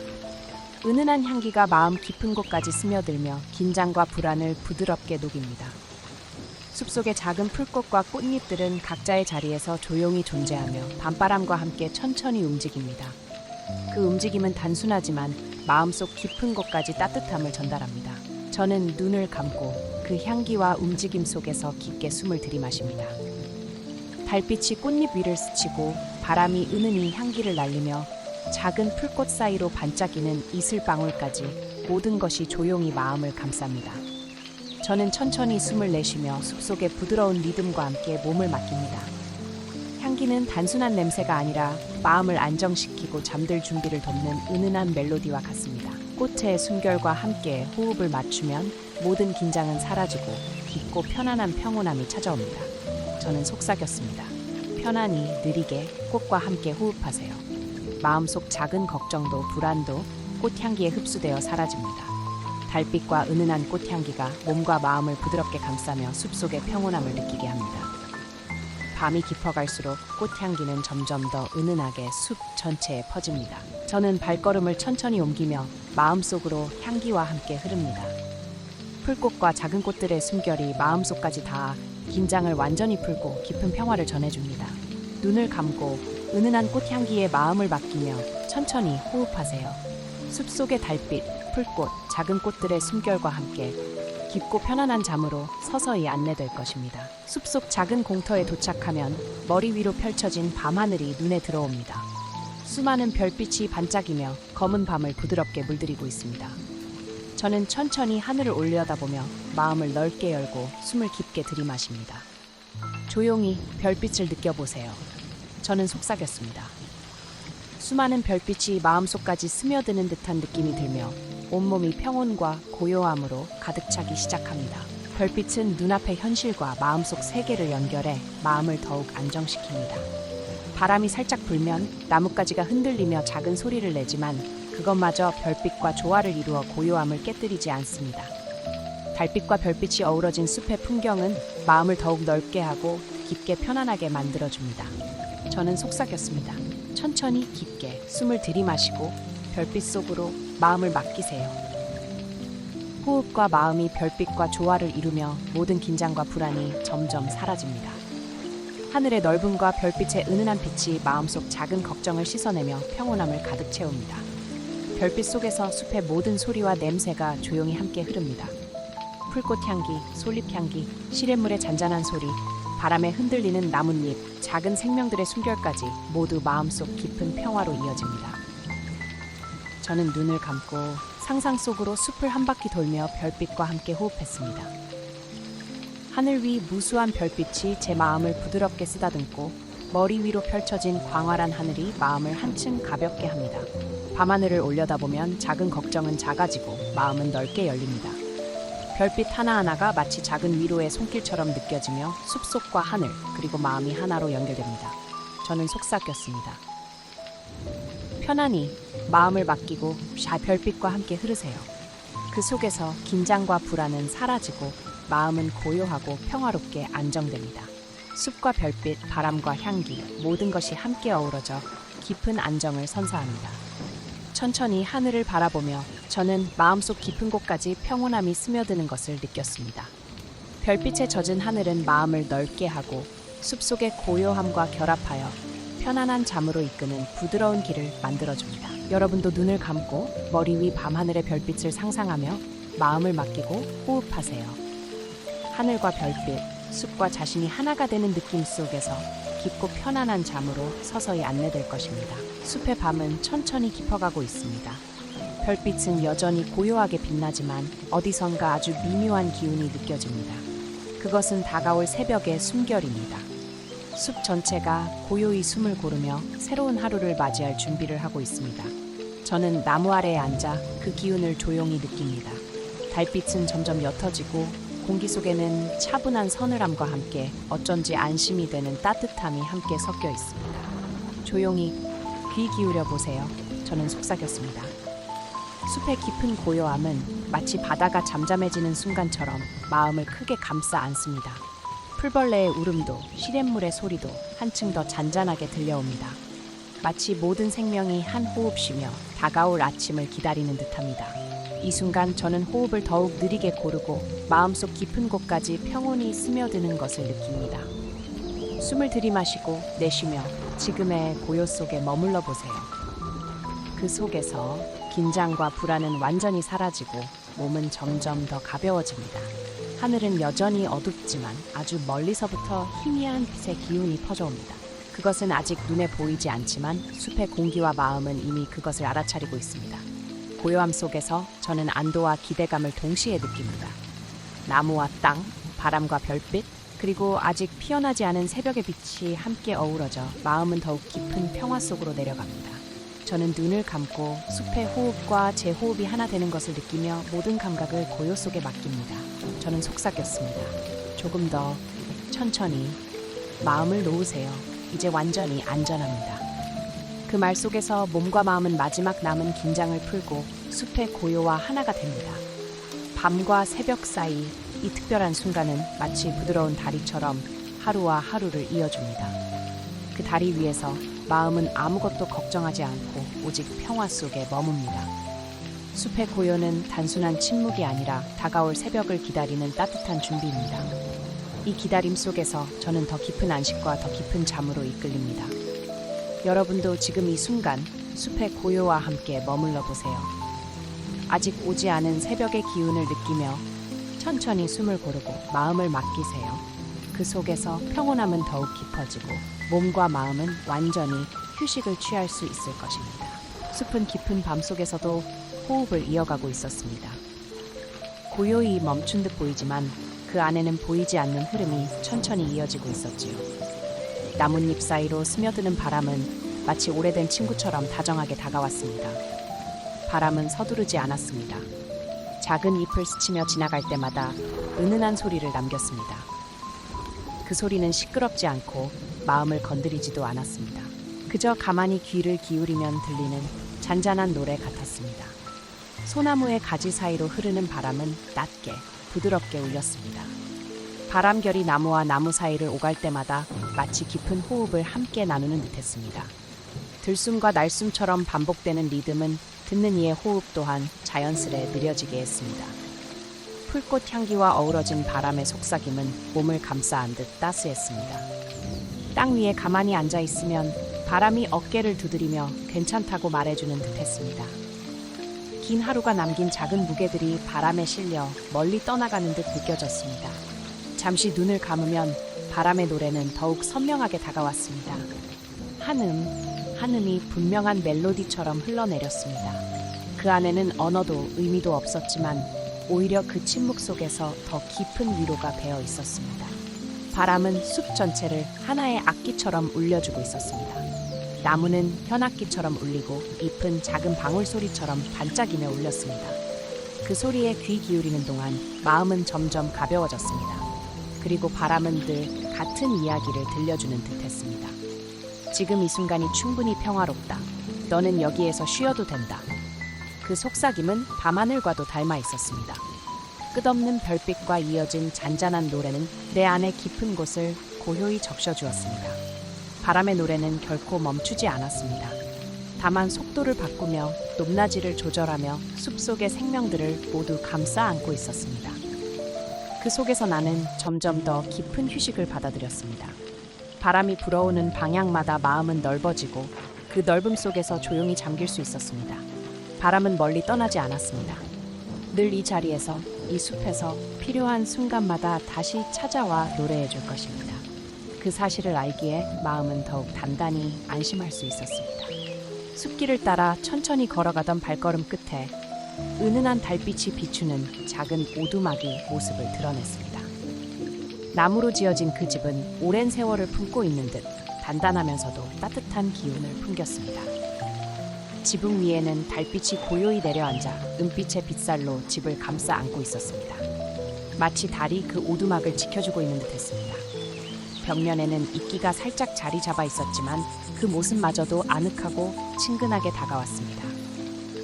은은한 향기가 마음 깊은 곳까지 스며들며 긴장과 불안을 부드럽게 녹입니다. 숲속의 작은 풀꽃과 꽃잎들은 각자의 자리에서 조용히 존재하며 밤바람과 함께 천천히 움직입니다. 그 움직임은 단순하지만 마음속 깊은 곳까지 따뜻함을 전달합니다. 저는 눈을 감고 그 향기와 움직임 속에서 깊게 숨을 들이마십니다. 달빛이 꽃잎 위를 스치고 바람이 은은히 향기를 날리며 작은 풀꽃 사이로 반짝이는 이슬방울까지 모든 것이 조용히 마음을 감쌉니다. 저는 천천히 숨을 내쉬며 숲속의 부드러운 리듬과 함께 몸을 맡깁니다. 향기는 단순한 냄새가 아니라 마음을 안정시키고 잠들 준비를 돕는 은은한 멜로디와 같습니다. 꽃의 숨결과 함께 호흡을 맞추면 모든 긴장은 사라지고 깊고 편안한 평온함이 찾아옵니다. 저는 속삭였습니다. 편안히 느리게 꽃과 함께 호흡하세요. 마음속 작은 걱정도 불안도 꽃향기에 흡수되어 사라집니다. 달빛과 은은한 꽃향기가 몸과 마음을 부드럽게 감싸며 숲속의 평온함을 느끼게 합니다. 밤이 깊어갈수록 꽃향기는 점점 더 은은하게 숲 전체에 퍼집니다. 저는 발걸음을 천천히 옮기며 마음속으로 향기와 함께 흐릅니다. 풀꽃과 작은 꽃들의 숨결이 마음속까지 닿아 긴장을 완전히 풀고 깊은 평화를 전해줍니다. 눈을 감고 은은한 꽃향기에 마음을 맡기며 천천히 호흡하세요. 숲속의 달빛, 풀꽃, 작은 꽃들의 숨결과 함께 깊고 편안한 잠으로 서서히 안내될 것입니다. 숲속 작은 공터에 도착하면 머리 위로 펼쳐진 밤하늘이 눈에 들어옵니다. 수많은 별빛이 반짝이며 검은 밤을 부드럽게 물들이고 있습니다. 저는 천천히 하늘을 올려다보며 마음을 넓게 열고 숨을 깊게 들이마십니다. 조용히 별빛을 느껴보세요. 저는 속삭였습니다. 수많은 별빛이 마음속까지 스며드는 듯한 느낌이 들며 온몸이 평온과 고요함으로 가득 차기 시작합니다. 별빛은 눈앞의 현실과 마음속 세계를 연결해 마음을 더욱 안정시킵니다. 바람이 살짝 불면 나뭇가지가 흔들리며 작은 소리를 내지만 그것마저 별빛과 조화를 이루어 고요함을 깨뜨리지 않습니다. 달빛과 별빛이 어우러진 숲의 풍경은 마음을 더욱 넓게 하고 깊게 편안하게 만들어줍니다. 저는 속삭였습니다. 천천히 깊게 숨을 들이마시고 별빛 속으로 마음을 맡기세요. 호흡과 마음이 별빛과 조화를 이루며 모든 긴장과 불안이 점점 사라집니다. 하늘의 넓음과 별빛의 은은한 빛이 마음속 작은 걱정을 씻어내며 평온함을 가득 채웁니다. 별빛 속에서 숲의 모든 소리와 냄새가 조용히 함께 흐릅니다. 풀꽃 향기, 솔잎 향기, 시냇물의 잔잔한 소리, 바람에 흔들리는 나뭇잎, 작은 생명들의 숨결까지 모두 마음속 깊은 평화로 이어집니다. 저는 눈을 감고 상상 속으로 숲을 한 바퀴 돌며 별빛과 함께 호흡했습니다. 하늘 위 무수한 별빛이 제 마음을 부드럽게 쓰다듬고 머리 위로 펼쳐진 광활한 하늘이 마음을 한층 가볍게 합니다. 밤하늘을 올려다보면 작은 걱정은 작아지고 마음은 넓게 열립니다. 별빛 하나하나가 마치 작은 위로의 손길처럼 느껴지며 숲속과 하늘 그리고 마음이 하나로 연결됩니다. 저는 속삭였습니다. 편안히 마음을 맡기고 별빛과 함께 흐르세요. 그 속에서 긴장과 불안은 사라지고 마음은 고요하고 평화롭게 안정됩니다. 숲과 별빛, 바람과 향기 모든 것이 함께 어우러져 깊은 안정을 선사합니다. 천천히 하늘을 바라보며 저는 마음속 깊은 곳까지 평온함이 스며드는 것을 느꼈습니다. 별빛에 젖은 하늘은 마음을 넓게 하고 숲속의 고요함과 결합하여 편안한 잠으로 이끄는 부드러운 길을 만들어줍니다. 여러분도 눈을 감고 머리 위 밤하늘의 별빛을 상상하며 마음을 맡기고 호흡하세요. 하늘과 별빛, 숲과 자신이 하나가 되는 느낌 속에서 깊고 편안한 잠으로 서서히 안내될 것입니다. 숲의 밤은 천천히 깊어가고 있습니다. 별빛은 여전히 고요하게 빛나지만 어디선가 아주 미묘한 기운이 느껴집니다. 그것은 다가올 새벽의 숨결입니다. 숲 전체가 고요히 숨을 고르며 새로운 하루를 맞이할 준비를 하고 있습니다. 저는 나무 아래에 앉아 그 기운을 조용히 느낍니다. 달빛은 점점 옅어지고 공기 속에는 차분한 서늘함과 함께 어쩐지 안심이 되는 따뜻함이 함께 섞여 있습니다. 조용히 귀 기울여 보세요. 저는 속삭였습니다. 숲의 깊은 고요함은 마치 바다가 잠잠해지는 순간처럼 마음을 크게 감싸 안습니다. 풀벌레의 울음도 시냇물의 소리도 한층 더 잔잔하게 들려옵니다. 마치 모든 생명이 한 호흡 쉬며 다가올 아침을 기다리는 듯합니다. 이 순간 저는 호흡을 더욱 느리게 고르고 마음속 깊은 곳까지 평온히 스며드는 것을 느낍니다. 숨을 들이마시고 내쉬며 지금의 고요 속에 머물러 보세요. 그 속에서 긴장과 불안은 완전히 사라지고 몸은 점점 더 가벼워집니다. 하늘은 여전히 어둡지만 아주 멀리서부터 희미한 빛의 기운이 퍼져옵니다. 그것은 아직 눈에 보이지 않지만 숲의 공기와 마음은 이미 그것을 알아차리고 있습니다. 고요함 속에서 저는 안도와 기대감을 동시에 느낍니다. 나무와 땅, 바람과 별빛, 그리고 아직 피어나지 않은 새벽의 빛이 함께 어우러져 마음은 더욱 깊은 평화 속으로 내려갑니다. 저는 눈을 감고 숲의 호흡과 제 호흡이 하나 되는 것을 느끼며 모든 감각을 고요 속에 맡깁니다. 저는 속삭였습니다. 조금 더 천천히 마음을 놓으세요. 이제 완전히 안전합니다. 그 말 속에서 몸과 마음은 마지막 남은 긴장을 풀고 숲의 고요와 하나가 됩니다. 밤과 새벽 사이 이 특별한 순간은 마치 부드러운 다리처럼 하루와 하루를 이어줍니다. 그 다리 위에서 마음은 아무것도 걱정하지 않고 오직 평화 속에 머뭅니다. 숲의 고요는 단순한 침묵이 아니라 다가올 새벽을 기다리는 따뜻한 준비입니다. 이 기다림 속에서 저는 더 깊은 안식과 더 깊은 잠으로 이끌립니다. 여러분도 지금 이 순간 숲의 고요와 함께 머물러 보세요. 아직 오지 않은 새벽의 기운을 느끼며 천천히 숨을 고르고 마음을 맡기세요. 그 속에서 평온함은 더욱 깊어지고 몸과 마음은 완전히 휴식을 취할 수 있을 것입니다. 숲은 깊은 밤 속에서도 호흡을 이어가고 있었습니다. 고요히 멈춘 듯 보이지만 그 안에는 보이지 않는 흐름이 천천히 이어지고 있었지요. 나뭇잎 사이로 스며드는 바람은 마치 오래된 친구처럼 다정하게 다가왔습니다. 바람은 서두르지 않았습니다. 작은 잎을 스치며 지나갈 때마다 은은한 소리를 남겼습니다. 그 소리는 시끄럽지 않고 마음을 건드리지도 않았습니다. 그저 가만히 귀를 기울이면 들리는 잔잔한 노래 같았습니다. 소나무의 가지 사이로 흐르는 바람은 낮게 부드럽게 울렸습니다. 바람결이 나무와 나무 사이를 오갈 때마다 마치 깊은 호흡을 함께 나누는 듯했습니다. 들숨과 날숨처럼 반복되는 리듬은 듣는 이의 호흡 또한 자연스레 느려지게 했습니다. 풀꽃 향기와 어우러진 바람의 속삭임은 몸을 감싸 안듯 따스했습니다. 땅 위에 가만히 앉아 있으면 바람이 어깨를 두드리며 괜찮다고 말해주는 듯했습니다. 긴 하루가 남긴 작은 무게들이 바람에 실려 멀리 떠나가는 듯 느껴졌습니다. 잠시 눈을 감으면 바람의 노래는 더욱 선명하게 다가왔습니다. 한음이 분명한 멜로디처럼 흘러내렸습니다. 그 안에는 언어도 의미도 없었지만 오히려 그 침묵 속에서 더 깊은 위로가 배어 있었습니다. 바람은 숲 전체를 하나의 악기처럼 울려주고 있었습니다. 나무는 현악기처럼 울리고 잎은 작은 방울 소리처럼 반짝이며 울렸습니다. 그 소리에 귀 기울이는 동안 마음은 점점 가벼워졌습니다. 그리고 바람은 늘 같은 이야기를 들려주는 듯했습니다. 지금 이 순간이 충분히 평화롭다. 너는 여기에서 쉬어도 된다. 그 속삭임은 밤하늘과도 닮아 있었습니다. 끝없는 별빛과 이어진 잔잔한 노래는 내 안의 깊은 곳을 고요히 적셔주었습니다. 바람의 노래는 결코 멈추지 않았습니다. 다만 속도를 바꾸며 높낮이를 조절하며 숲속의 생명들을 모두 감싸 안고 있었습니다. 그 속에서 나는 점점 더 깊은 휴식을 받아들였습니다. 바람이 불어오는 방향마다 마음은 넓어지고 그 넓음 속에서 조용히 잠길 수 있었습니다. 바람은 멀리 떠나지 않았습니다. 늘 이 자리에서, 이 숲에서 필요한 순간마다 다시 찾아와 노래해 줄 것입니다. 그 사실을 알기에 마음은 더욱 단단히 안심할 수 있었습니다. 숲길을 따라 천천히 걸어가던 발걸음 끝에 은은한 달빛이 비추는 작은 오두막이 모습을 드러냈습니다. 나무로 지어진 그 집은 오랜 세월을 품고 있는 듯 단단하면서도 따뜻한 기운을 풍겼습니다. 지붕 위에는 달빛이 고요히 내려앉아 은빛의 빗살로 집을 감싸 안고 있었습니다. 마치 달이 그 오두막을 지켜주고 있는 듯했습니다. 벽면에는 이끼가 살짝 자리 잡아 있었지만 그 모습마저도 아늑하고 친근하게 다가왔습니다.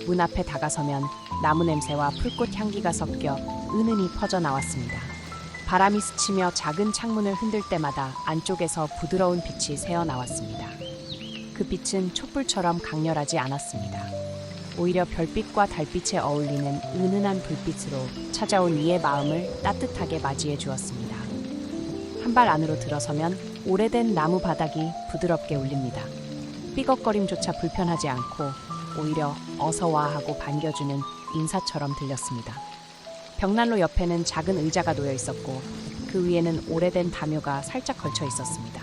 문 앞에 다가서면 나무 냄새와 풀꽃 향기가 섞여 은은히 퍼져나왔습니다. 바람이 스치며 작은 창문을 흔들 때마다 안쪽에서 부드러운 빛이 새어나왔습니다. 그 빛은 촛불처럼 강렬하지 않았습니다. 오히려 별빛과 달빛에 어울리는 은은한 불빛으로 찾아온 이의 마음을 따뜻하게 맞이해 주었습니다. 한 발 안으로 들어서면 오래된 나무 바닥이 부드럽게 울립니다. 삐걱거림조차 불편하지 않고 오히려 어서와 하고 반겨주는 인사처럼 들렸습니다. 벽난로 옆에는 작은 의자가 놓여 있었고 그 위에는 오래된 담요가 살짝 걸쳐 있었습니다.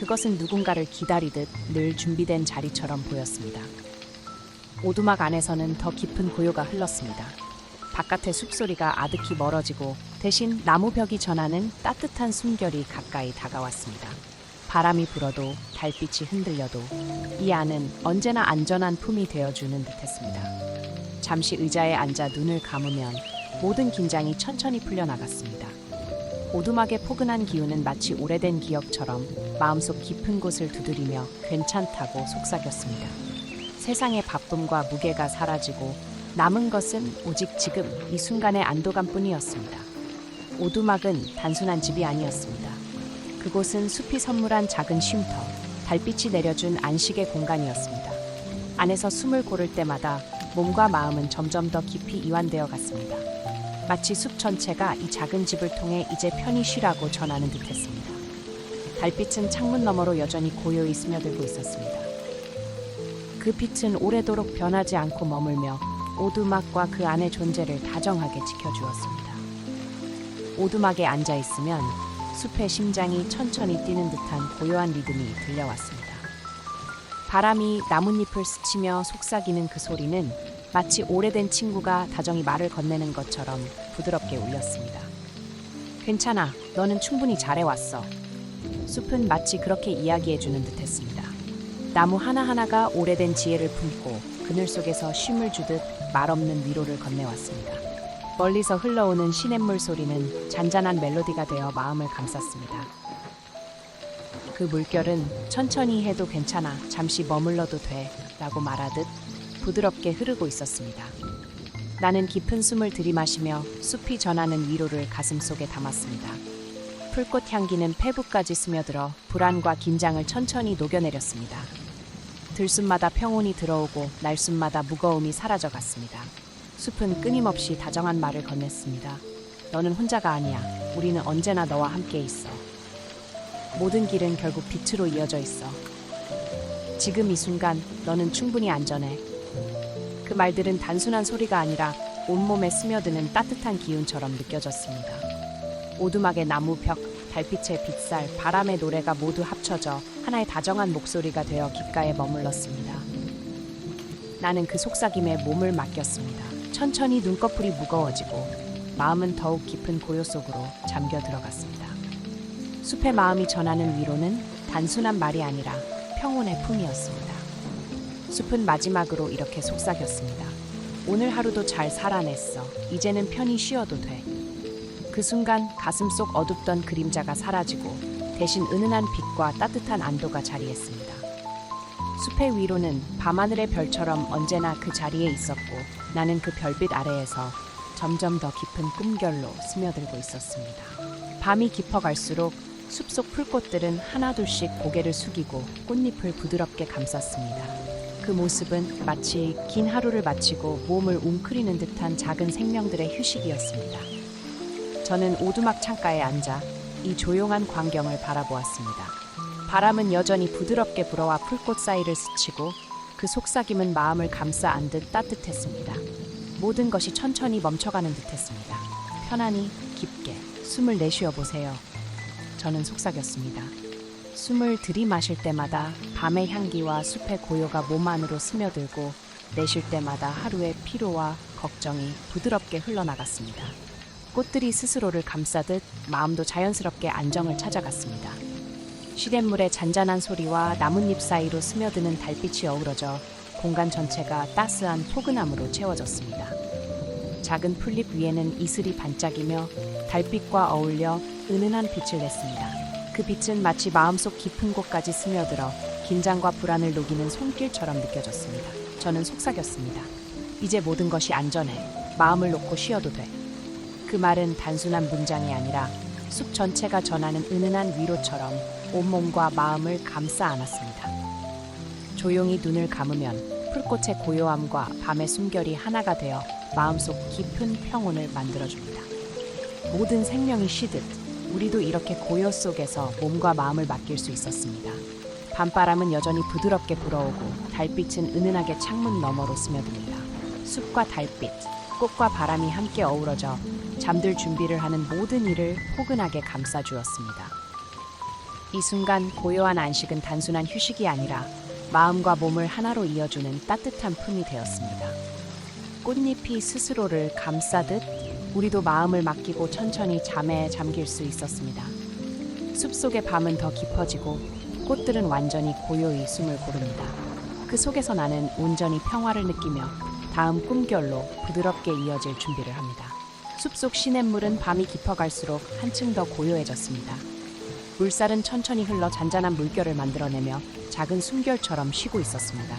그것은 누군가를 기다리듯 늘 준비된 자리처럼 보였습니다. 오두막 안에서는 더 깊은 고요가 흘렀습니다. 바깥의 숲소리가 아득히 멀어지고 대신 나무 벽이 전하는 따뜻한 숨결이 가까이 다가왔습니다. 바람이 불어도 달빛이 흔들려도 이 안은 언제나 안전한 품이 되어주는 듯했습니다. 잠시 의자에 앉아 눈을 감으면 모든 긴장이 천천히 풀려나갔습니다. 오두막의 포근한 기운은 마치 오래된 기억처럼 마음속 깊은 곳을 두드리며 괜찮다고 속삭였습니다. 세상의 바쁨과 무게가 사라지고 남은 것은 오직 지금 이 순간의 안도감뿐이었습니다. 오두막은 단순한 집이 아니었습니다. 그곳은 숲이 선물한 작은 쉼터, 달빛이 내려준 안식의 공간이었습니다. 안에서 숨을 고를 때마다 몸과 마음은 점점 더 깊이 이완되어 갔습니다. 마치 숲 전체가 이 작은 집을 통해 이제 편히 쉬라고 전하는 듯했습니다. 달빛은 창문 너머로 여전히 고요히 스며들고 있었습니다. 그 빛은 오래도록 변하지 않고 머물며 오두막과 그 안의 존재를 다정하게 지켜주었습니다. 오두막에 앉아 있으면 숲의 심장이 천천히 뛰는 듯한 고요한 리듬이 들려왔습니다. 바람이 나뭇잎을 스치며 속삭이는 그 소리는 마치 오래된 친구가 다정히 말을 건네는 것처럼 부드럽게 울렸습니다. 괜찮아, 너는 충분히 잘해왔어. 숲은 마치 그렇게 이야기해주는 듯했습니다. 나무 하나하나가 오래된 지혜를 품고 그늘 속에서 쉼을 주듯 말없는 위로를 건네왔습니다. 멀리서 흘러오는 시냇물 소리는 잔잔한 멜로디가 되어 마음을 감쌌습니다. 그 물결은 천천히 해도 괜찮아, 잠시 머물러도 돼 라고 말하듯 부드럽게 흐르고 있었습니다. 나는 깊은 숨을 들이마시며 숲이 전하는 위로를 가슴속에 담았습니다. 풀꽃 향기는 폐부까지 스며들어 불안과 긴장을 천천히 녹여내렸습니다. 들숨마다 평온이 들어오고 날숨마다 무거움이 사라져갔습니다. 숲은 끊임없이 다정한 말을 건넸습니다. 너는 혼자가 아니야. 우리는 언제나 너와 함께 있어. 모든 길은 결국 빛으로 이어져 있어. 지금 이 순간 너는 충분히 안전해. 그 말들은 단순한 소리가 아니라 온몸에 스며드는 따뜻한 기운처럼 느껴졌습니다. 오두막의 나무 벽, 달빛의 빗살, 바람의 노래가 모두 합쳐져 하나의 다정한 목소리가 되어 귓가에 머물렀습니다. 나는 그 속삭임에 몸을 맡겼습니다. 천천히 눈꺼풀이 무거워지고 마음은 더욱 깊은 고요 속으로 잠겨 들어갔습니다. 숲의 마음이 전하는 위로는 단순한 말이 아니라 평온의 품이었습니다. 숲은 마지막으로 이렇게 속삭였습니다. 오늘 하루도 잘 살아냈어. 이제는 편히 쉬어도 돼. 그 순간 가슴속 어둡던 그림자가 사라지고 대신 은은한 빛과 따뜻한 안도가 자리했습니다. 숲의 위로는 밤하늘의 별처럼 언제나 그 자리에 있었고 나는 그 별빛 아래에서 점점 더 깊은 꿈결로 스며들고 있었습니다. 밤이 깊어갈수록 숲속 풀꽃들은 하나둘씩 고개를 숙이고 꽃잎을 부드럽게 감쌌습니다. 그 모습은 마치 긴 하루를 마치고 몸을 웅크리는 듯한 작은 생명들의 휴식이었습니다. 저는 오두막 창가에 앉아 이 조용한 광경을 바라보았습니다. 바람은 여전히 부드럽게 불어와 풀꽃 사이를 스치고 그 속삭임은 마음을 감싸 안듯 따뜻했습니다. 모든 것이 천천히 멈춰가는 듯했습니다. 편안히 깊게 숨을 내쉬어 보세요. 저는 속삭였습니다. 숨을 들이마실 때마다 밤의 향기와 숲의 고요가 몸 안으로 스며들고 내쉴 때마다 하루의 피로와 걱정이 부드럽게 흘러나갔습니다. 꽃들이 스스로를 감싸듯 마음도 자연스럽게 안정을 찾아갔습니다. 시냇물의 잔잔한 소리와 나뭇잎 사이로 스며드는 달빛이 어우러져 공간 전체가 따스한 포근함으로 채워졌습니다. 작은 풀잎 위에는 이슬이 반짝이며 달빛과 어울려 은은한 빛을 냈습니다. 그 빛은 마치 마음속 깊은 곳까지 스며들어 긴장과 불안을 녹이는 손길처럼 느껴졌습니다. 저는 속삭였습니다. 이제 모든 것이 안전해. 마음을 놓고 쉬어도 돼. 그 말은 단순한 문장이 아니라 숲 전체가 전하는 은은한 위로처럼 온몸과 마음을 감싸 안았습니다. 조용히 눈을 감으면 풀꽃의 고요함과 밤의 숨결이 하나가 되어 마음속 깊은 평온을 만들어줍니다. 모든 생명이 쉬듯 우리도 이렇게 고요 속에서 몸과 마음을 맡길 수 있었습니다. 밤바람은 여전히 부드럽게 불어오고 달빛은 은은하게 창문 너머로 스며듭니다. 숲과 달빛, 꽃과 바람이 함께 어우러져 잠들 준비를 하는 모든 이를 포근하게 감싸주었습니다. 이 순간 고요한 안식은 단순한 휴식이 아니라 마음과 몸을 하나로 이어주는 따뜻한 품이 되었습니다. 꽃잎이 스스로를 감싸듯 우리도 마음을 맡기고 천천히 잠에 잠길 수 있었습니다. 숲속의 밤은 더 깊어지고 꽃들은 완전히 고요히 숨을 고릅니다. 그 속에서 나는 온전히 평화를 느끼며 다음 꿈결로 부드럽게 이어질 준비를 합니다. 숲속 시냇물은 밤이 깊어갈수록 한층 더 고요해졌습니다. 물살은 천천히 흘러 잔잔한 물결을 만들어내며 작은 숨결처럼 쉬고 있었습니다.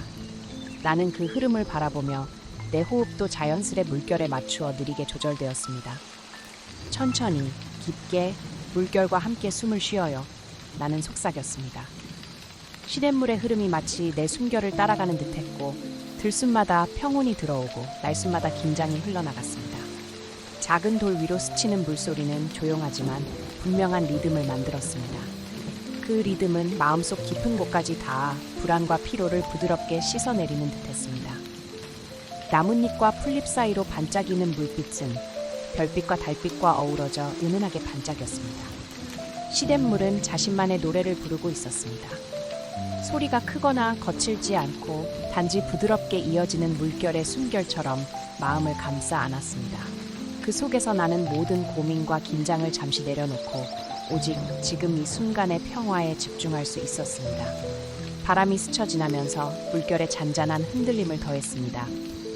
나는 그 흐름을 바라보며 내 호흡도 자연스레 물결에 맞추어 느리게 조절되었습니다. 천천히, 깊게 물결과 함께 숨을 쉬어요. 나는 속삭였습니다. 시냇물의 흐름이 마치 내 숨결을 따라가는 듯했고 들숨마다 평온이 들어오고 날숨마다 긴장이 흘러나갔습니다. 작은 돌 위로 스치는 물소리는 조용하지만 분명한 리듬을 만들었습니다. 그 리듬은 마음속 깊은 곳까지 닿아 불안과 피로를 부드럽게 씻어내리는 듯했습니다. 나뭇잎과 풀잎 사이로 반짝이는 물빛은 별빛과 달빛과 어우러져 은은하게 반짝였습니다. 시냇물은 자신만의 노래를 부르고 있었습니다. 소리가 크거나 거칠지 않고 단지 부드럽게 이어지는 물결의 숨결처럼 마음을 감싸 안았습니다. 그 속에서 나는 모든 고민과 긴장을 잠시 내려놓고 오직 지금 이 순간의 평화에 집중할 수 있었습니다. 바람이 스쳐 지나면서 물결의 잔잔한 흔들림을 더했습니다.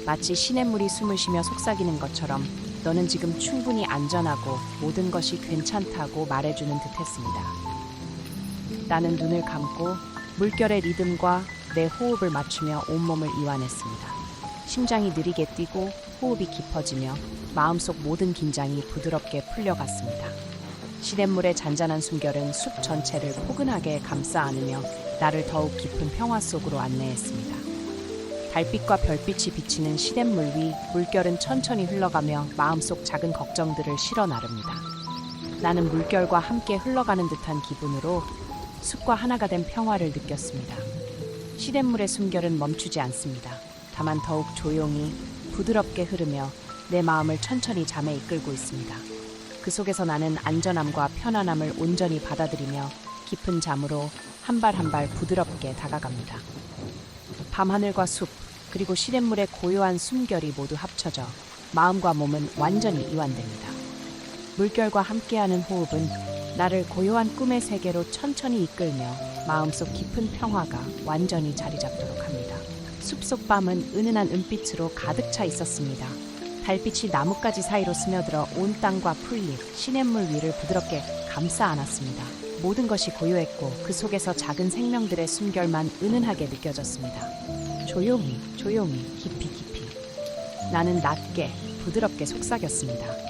마치 시냇물이 숨을 쉬며 속삭이는 것처럼 너는 지금 충분히 안전하고 모든 것이 괜찮다고 말해주는 듯했습니다. 나는 눈을 감고 물결의 리듬과 내 호흡을 맞추며 온몸을 이완했습니다. 심장이 느리게 뛰고 호흡이 깊어지며 마음속 모든 긴장이 부드럽게 풀려갔습니다. 시냇물의 잔잔한 숨결은 숲 전체를 포근하게 감싸 안으며 나를 더욱 깊은 평화 속으로 안내했습니다. 달빛과 별빛이 비치는 시냇물 위 물결은 천천히 흘러가며 마음속 작은 걱정들을 실어 나릅니다. 나는 물결과 함께 흘러가는 듯한 기분으로 숲과 하나가 된 평화를 느꼈습니다. 시냇물의 숨결은 멈추지 않습니다. 다만 더욱 조용히 부드럽게 흐르며 내 마음을 천천히 잠에 이끌고 있습니다. 그 속에서 나는 안전함과 편안함을 온전히 받아들이며 깊은 잠으로 한 발 한 발 부드럽게 다가갑니다. 밤하늘과 숲, 그리고 시냇물의 고요한 숨결이 모두 합쳐져 마음과 몸은 완전히 이완됩니다. 물결과 함께하는 호흡은 나를 고요한 꿈의 세계로 천천히 이끌며 마음속 깊은 평화가 완전히 자리 잡도록 합니다. 숲속 밤은 은은한 은빛으로 가득 차 있었습니다. 달빛이 나뭇가지 사이로 스며들어 온 땅과 풀잎, 시냇물 위를 부드럽게 감싸 안았습니다. 모든 것이 고요했고 그 속에서 작은 생명들의 숨결만 은은하게 느껴졌습니다. 조용히, 조용히, 깊이, 깊이. 나는 낮게, 부드럽게 속삭였습니다.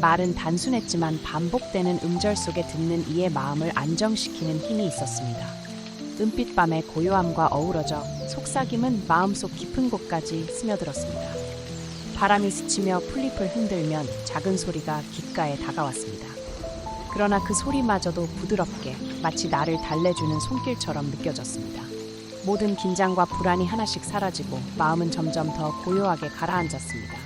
말은 단순했지만 반복되는 음절 속에 듣는 이의 마음을 안정시키는 힘이 있었습니다. 은빛밤의 고요함과 어우러져 속삭임은 마음속 깊은 곳까지 스며들었습니다. 바람이 스치며 풀잎을 흔들면 작은 소리가 귓가에 다가왔습니다. 그러나 그 소리마저도 부드럽게 마치 나를 달래주는 손길처럼 느껴졌습니다. 모든 긴장과 불안이 하나씩 사라지고 마음은 점점 더 고요하게 가라앉았습니다.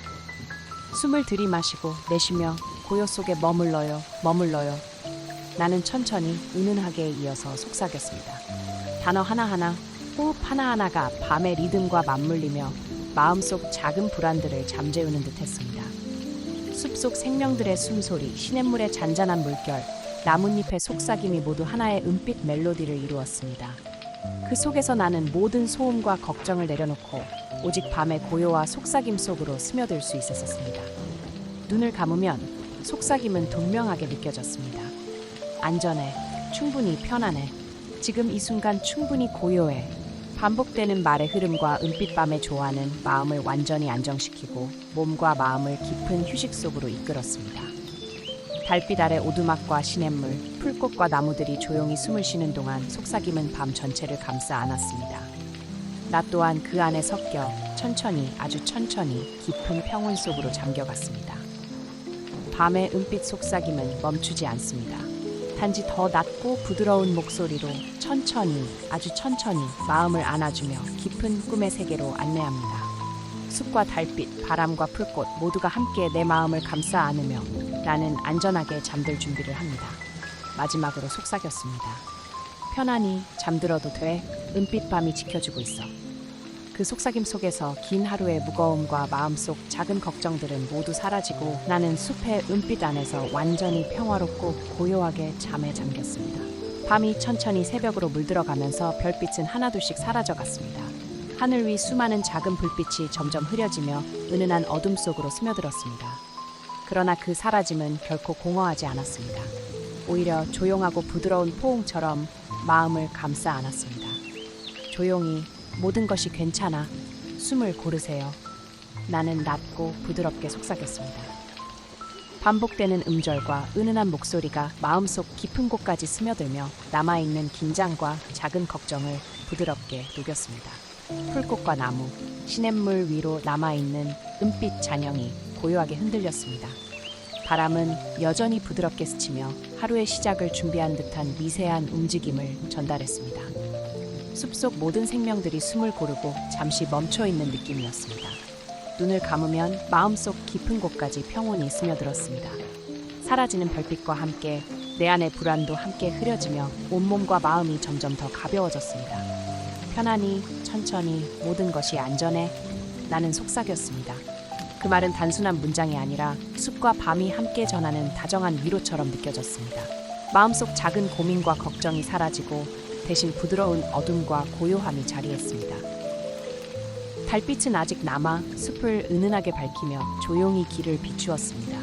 숨을 들이마시고 내쉬며 고요 속에 머물러요, 머물러요. 나는 천천히 은은하게 이어서 속삭였습니다. 단어 하나하나, 호흡 하나하나가 밤의 리듬과 맞물리며 마음속 작은 불안들을 잠재우는 듯했습니다. 숲속 생명들의 숨소리, 시냇물의 잔잔한 물결, 나뭇잎의 속삭임이 모두 하나의 은빛 멜로디를 이루었습니다. 그 속에서 나는 모든 소음과 걱정을 내려놓고 오직 밤의 고요와 속삭임 속으로 스며들 수 있었습니다. 눈을 감으면 속삭임은 분명하게 느껴졌습니다. 안전해, 충분히 편안해, 지금 이 순간 충분히 고요해. 반복되는 말의 흐름과 은빛밤의 조화는 마음을 완전히 안정시키고 몸과 마음을 깊은 휴식 속으로 이끌었습니다. 달빛 아래 오두막과 시냇물, 풀꽃과 나무들이 조용히 숨을 쉬는 동안 속삭임은 밤 전체를 감싸 안았습니다. 나 또한 그 안에 섞여 천천히, 아주 천천히 깊은 평온 속으로 잠겨갔습니다. 밤의 은빛 속삭임은 멈추지 않습니다. 단지 더 낮고 부드러운 목소리로 천천히, 아주 천천히 마음을 안아주며 깊은 꿈의 세계로 안내합니다. 숲과 달빛, 바람과 풀꽃 모두가 함께 내 마음을 감싸 안으며 나는 안전하게 잠들 준비를 합니다. 마지막으로 속삭였습니다. 편안히 잠들어도 돼. 은빛밤이 지켜주고 있어. 그 속삭임 속에서 긴 하루의 무거움과 마음속 작은 걱정들은 모두 사라지고 나는 숲의 은빛 안에서 완전히 평화롭고 고요하게 잠에 잠겼습니다. 밤이 천천히 새벽으로 물들어가면서 별빛은 하나둘씩 사라져갔습니다. 하늘 위 수많은 작은 불빛이 점점 흐려지며 은은한 어둠 속으로 스며들었습니다. 그러나 그 사라짐은 결코 공허하지 않았습니다. 오히려 조용하고 부드러운 포옹처럼 마음을 감싸 안았습니다. 조용히, 모든 것이 괜찮아. 숨을 고르세요. 나는 낮고 부드럽게 속삭였습니다. 반복되는 음절과 은은한 목소리가 마음속 깊은 곳까지 스며들며 남아있는 긴장과 작은 걱정을 부드럽게 녹였습니다. 풀꽃과 나무, 시냇물 위로 남아있는 은빛 잔영이 고요하게 흔들렸습니다. 바람은 여전히 부드럽게 스치며 하루의 시작을 준비한 듯한 미세한 움직임을 전달했습니다. 숲속 모든 생명들이 숨을 고르고 잠시 멈춰있는 느낌이었습니다. 눈을 감으면 마음속 깊은 곳까지 평온이 스며들었습니다. 사라지는 별빛과 함께 내 안의 불안도 함께 흐려지며 온몸과 마음이 점점 더 가벼워졌습니다. 편안히, 천천히 모든 것이 안전해. 나는 속삭였습니다. 그 말은 단순한 문장이 아니라 숲과 밤이 함께 전하는 다정한 위로처럼 느껴졌습니다. 마음속 작은 고민과 걱정이 사라지고 대신 부드러운 어둠과 고요함이 자리했습니다. 달빛은 아직 남아 숲을 은은하게 밝히며 조용히 길을 비추었습니다.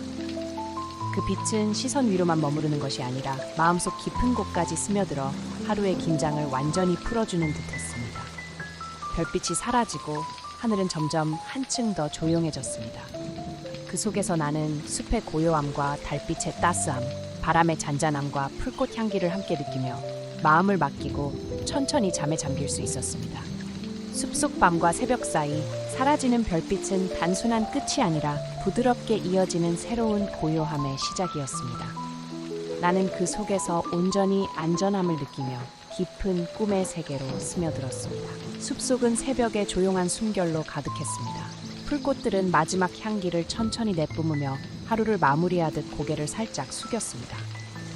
그 빛은 시선 위로만 머무르는 것이 아니라 마음속 깊은 곳까지 스며들어 하루의 긴장을 완전히 풀어주는 듯했습니다. 별빛이 사라지고 하늘은 점점 한층 더 조용해졌습니다. 그 속에서 나는 숲의 고요함과 달빛의 따스함, 바람의 잔잔함과 풀꽃 향기를 함께 느끼며 마음을 맡기고 천천히 잠에 잠길 수 있었습니다. 숲속 밤과 새벽 사이 사라지는 별빛은 단순한 끝이 아니라 부드럽게 이어지는 새로운 고요함의 시작이었습니다. 나는 그 속에서 온전히 안전함을 느끼며 깊은 꿈의 세계로 스며들었습니다. 숲속은 새벽의 조용한 숨결로 가득했습니다. 풀꽃들은 마지막 향기를 천천히 내뿜으며 하루를 마무리하듯 고개를 살짝 숙였습니다.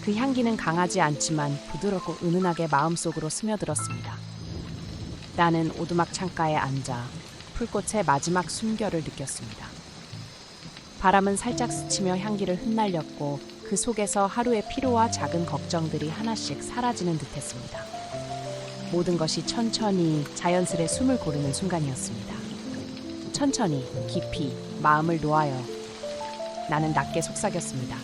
그 향기는 강하지 않지만 부드럽고 은은하게 마음속으로 스며들었습니다. 나는 오두막 창가에 앉아 풀꽃의 마지막 숨결을 느꼈습니다. 바람은 살짝 스치며 향기를 흩날렸고 그 속에서 하루의 피로와 작은 걱정들이 하나씩 사라지는 듯했습니다. 모든 것이 천천히 자연스레 숨을 고르는 순간이었습니다. 천천히 깊이 마음을 놓아요. 나는 낮게 속삭였습니다.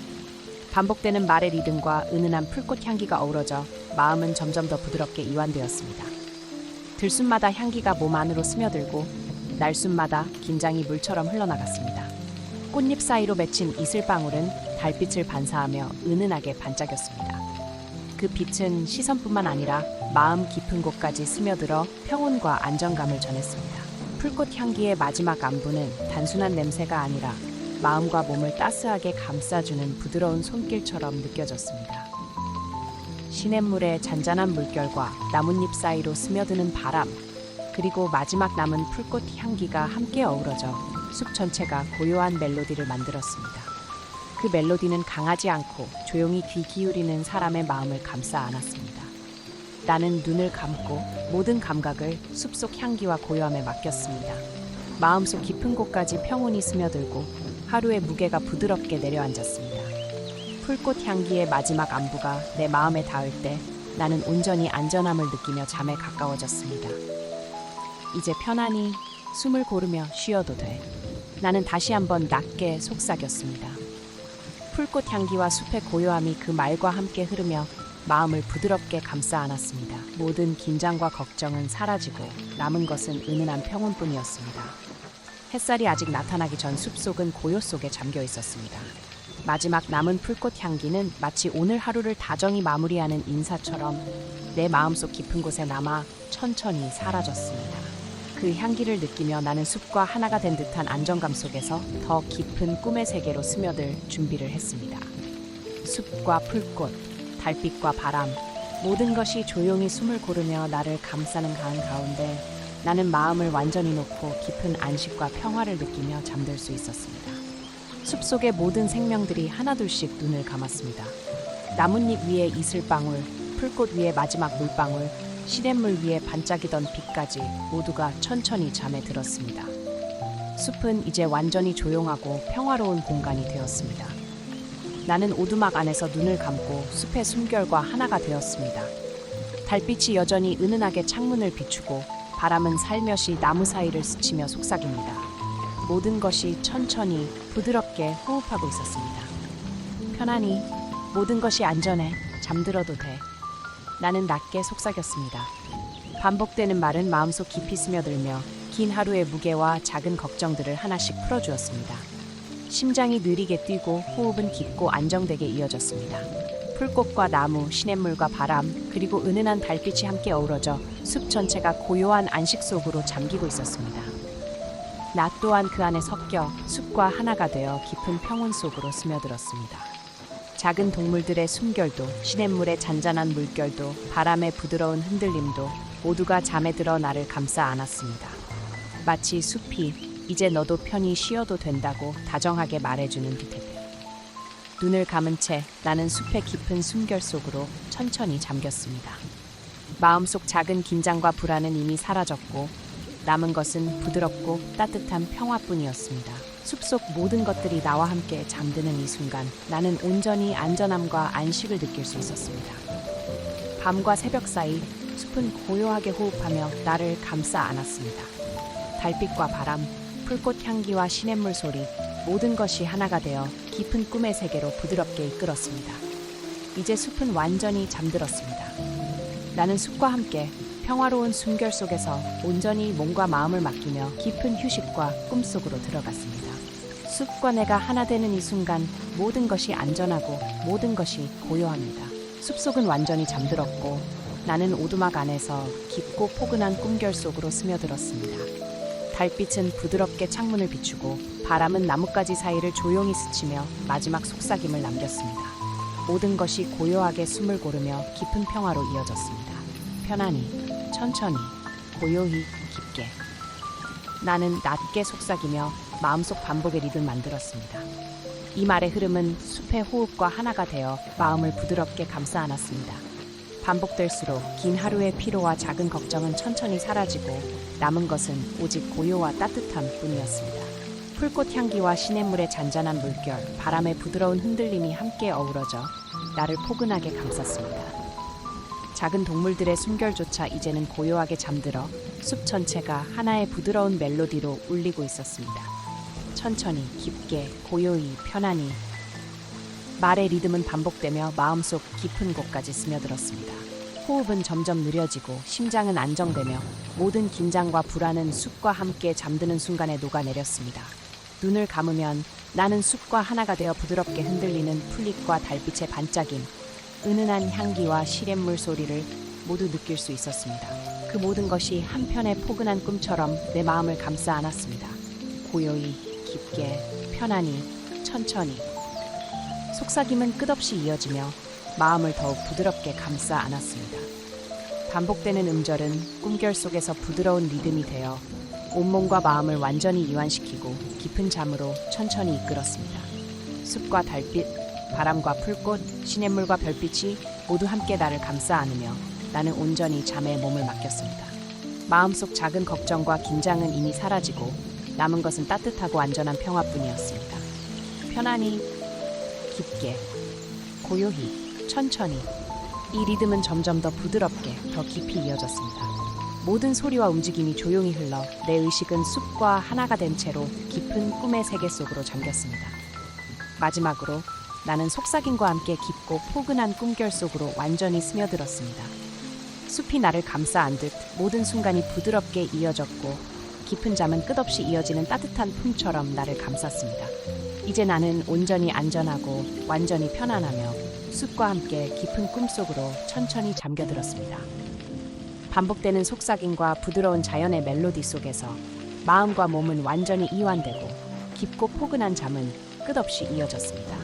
반복되는 말의 리듬과 은은한 풀꽃 향기가 어우러져 마음은 점점 더 부드럽게 이완되었습니다. 들숨마다 향기가 몸 안으로 스며들고 날숨마다 긴장이 물처럼 흘러나갔습니다. 꽃잎 사이로 맺힌 이슬방울은 달빛을 반사하며 은은하게 반짝였습니다. 그 빛은 시선뿐만 아니라 마음 깊은 곳까지 스며들어 평온과 안정감을 전했습니다. 풀꽃 향기의 마지막 안부는 단순한 냄새가 아니라 마음과 몸을 따스하게 감싸주는 부드러운 손길처럼 느껴졌습니다. 시냇물의 잔잔한 물결과 나뭇잎 사이로 스며드는 바람, 그리고 마지막 남은 풀꽃 향기가 함께 어우러져 숲 전체가 고요한 멜로디를 만들었습니다. 그 멜로디는 강하지 않고 조용히 귀 기울이는 사람의 마음을 감싸 안았습니다. 나는 눈을 감고 모든 감각을 숲속 향기와 고요함에 맡겼습니다. 마음속 깊은 곳까지 평온이 스며들고 하루의 무게가 부드럽게 내려앉았습니다. 풀꽃 향기의 마지막 안부가 내 마음에 닿을 때 나는 온전히 안전함을 느끼며 잠에 가까워졌습니다. 이제 편안히 숨을 고르며 쉬어도 돼. 나는 다시 한번 낮게 속삭였습니다. 풀꽃 향기와 숲의 고요함이 그 말과 함께 흐르며 마음을 부드럽게 감싸 안았습니다. 모든 긴장과 걱정은 사라지고 남은 것은 은은한 평온뿐이었습니다. 햇살이 아직 나타나기 전 숲속은 고요 속에 잠겨 있었습니다. 마지막 남은 풀꽃 향기는 마치 오늘 하루를 다정히 마무리하는 인사처럼 내 마음속 깊은 곳에 남아 천천히 사라졌습니다. 그 향기를 느끼며 나는 숲과 하나가 된 듯한 안정감 속에서 더 깊은 꿈의 세계로 스며들 준비를 했습니다. 숲과 풀꽃, 달빛과 바람, 모든 것이 조용히 숨을 고르며 나를 감싸는 가운데 나는 마음을 완전히 놓고 깊은 안식과 평화를 느끼며 잠들 수 있었습니다. 숲속의 모든 생명들이 하나둘씩 눈을 감았습니다. 나뭇잎 위에 이슬방울, 풀꽃 위에 마지막 물방울, 시냇물 위에 반짝이던 빛까지 모두가 천천히 잠에 들었습니다. 숲은 이제 완전히 조용하고 평화로운 공간이 되었습니다. 나는 오두막 안에서 눈을 감고 숲의 숨결과 하나가 되었습니다. 달빛이 여전히 은은하게 창문을 비추고 바람은 살며시 나무 사이를 스치며 속삭입니다. 모든 것이 천천히 부드럽게 호흡하고 있었습니다. 편안히 모든 것이 안전해. 잠들어도 돼. 나는 낮게 속삭였습니다. 반복되는 말은 마음속 깊이 스며들며 긴 하루의 무게와 작은 걱정들을 하나씩 풀어주었습니다. 심장이 느리게 뛰고 호흡은 깊고 안정되게 이어졌습니다. 풀꽃과 나무, 시냇물과 바람, 그리고 은은한 달빛이 함께 어우러져 숲 전체가 고요한 안식 속으로 잠기고 있었습니다. 나 또한 그 안에 섞여 숲과 하나가 되어 깊은 평온 속으로 스며들었습니다. 작은 동물들의 숨결도, 시냇물의 잔잔한 물결도, 바람의 부드러운 흔들림도 모두가 잠에 들어 나를 감싸 안았습니다. 마치 숲이 이제 너도 편히 쉬어도 된다고 다정하게 말해주는 듯했다. 눈을 감은 채 나는 숲의 깊은 숨결 속으로 천천히 잠겼습니다. 마음속 작은 긴장과 불안은 이미 사라졌고 남은 것은 부드럽고 따뜻한 평화뿐이었습니다. 숲속 모든 것들이 나와 함께 잠드는 이 순간 나는 온전히 안전함과 안식을 느낄 수 있었습니다. 밤과 새벽 사이 숲은 고요하게 호흡하며 나를 감싸 안았습니다. 달빛과 바람, 풀꽃 향기와 시냇물 소리 모든 것이 하나가 되어 깊은 꿈의 세계로 부드럽게 이끌었습니다. 이제 숲은 완전히 잠들었습니다. 나는 숲과 함께 평화로운 숨결 속에서 온전히 몸과 마음을 맡기며 깊은 휴식과 꿈속으로 들어갔습니다. 숲과 내가 하나 되는 이 순간 모든 것이 안전하고 모든 것이 고요합니다. 숲속은 완전히 잠들었고 나는 오두막 안에서 깊고 포근한 꿈결 속으로 스며들었습니다. 달빛은 부드럽게 창문을 비추고 바람은 나뭇가지 사이를 조용히 스치며 마지막 속삭임을 남겼습니다. 모든 것이 고요하게 숨을 고르며 깊은 평화로 이어졌습니다. 편안히, 천천히, 고요히, 깊게. 나는 낮게 속삭이며 마음속 반복의 리듬을 만들었습니다. 이 말의 흐름은 숲의 호흡과 하나가 되어 마음을 부드럽게 감싸 안았습니다. 반복될수록 긴 하루의 피로와 작은 걱정은 천천히 사라지고 남은 것은 오직 고요와 따뜻함 뿐이었습니다. 풀꽃 향기와 시냇물의 잔잔한 물결, 바람의 부드러운 흔들림이 함께 어우러져 나를 포근하게 감쌌습니다. 작은 동물들의 숨결조차 이제는 고요하게 잠들어 숲 전체가 하나의 부드러운 멜로디로 울리고 있었습니다. 천천히, 깊게, 고요히, 편안히 말의 리듬은 반복되며 마음속 깊은 곳까지 스며들었습니다. 호흡은 점점 느려지고 심장은 안정되며 모든 긴장과 불안은 숲과 함께 잠드는 순간에 녹아내렸습니다. 눈을 감으면 나는 숲과 하나가 되어 부드럽게 흔들리는 풀잎과 달빛의 반짝임, 은은한 향기와 시냇물 소리를 모두 느낄 수 있었습니다. 그 모든 것이 한편의 포근한 꿈처럼 내 마음을 감싸 안았습니다. 고요히, 깊게, 편안히, 천천히. 속삭임은 끝없이 이어지며 마음을 더욱 부드럽게 감싸 안았습니다. 반복되는 음절은 꿈결 속에서 부드러운 리듬이 되어 온몸과 마음을 완전히 이완시키고 깊은 잠으로 천천히 이끌었습니다. 숲과 달빛, 바람과 풀꽃, 시냇물과 별빛이 모두 함께 나를 감싸 안으며 나는 온전히 잠에 몸을 맡겼습니다. 마음속 작은 걱정과 긴장은 이미 사라지고 남은 것은 따뜻하고 안전한 평화뿐이었습니다. 편안히, 깊게, 고요히, 천천히 이 리듬은 점점 더 부드럽게, 더 깊이 이어졌습니다. 모든 소리와 움직임이 조용히 흘러 내 의식은 숲과 하나가 된 채로 깊은 꿈의 세계 속으로 잠겼습니다. 마지막으로 나는 속삭임과 함께 깊고 포근한 꿈결 속으로 완전히 스며들었습니다. 숲이 나를 감싸 안듯 모든 순간이 부드럽게 이어졌고 깊은 잠은 끝없이 이어지는 따뜻한 품처럼 나를 감쌌습니다. 이제 나는 온전히 안전하고 완전히 편안하며 숲과 함께 깊은 꿈속으로 천천히 잠겨들었습니다. 반복되는 속삭임과 부드러운 자연의 멜로디 속에서 마음과 몸은 완전히 이완되고 깊고 포근한 잠은 끝없이 이어졌습니다.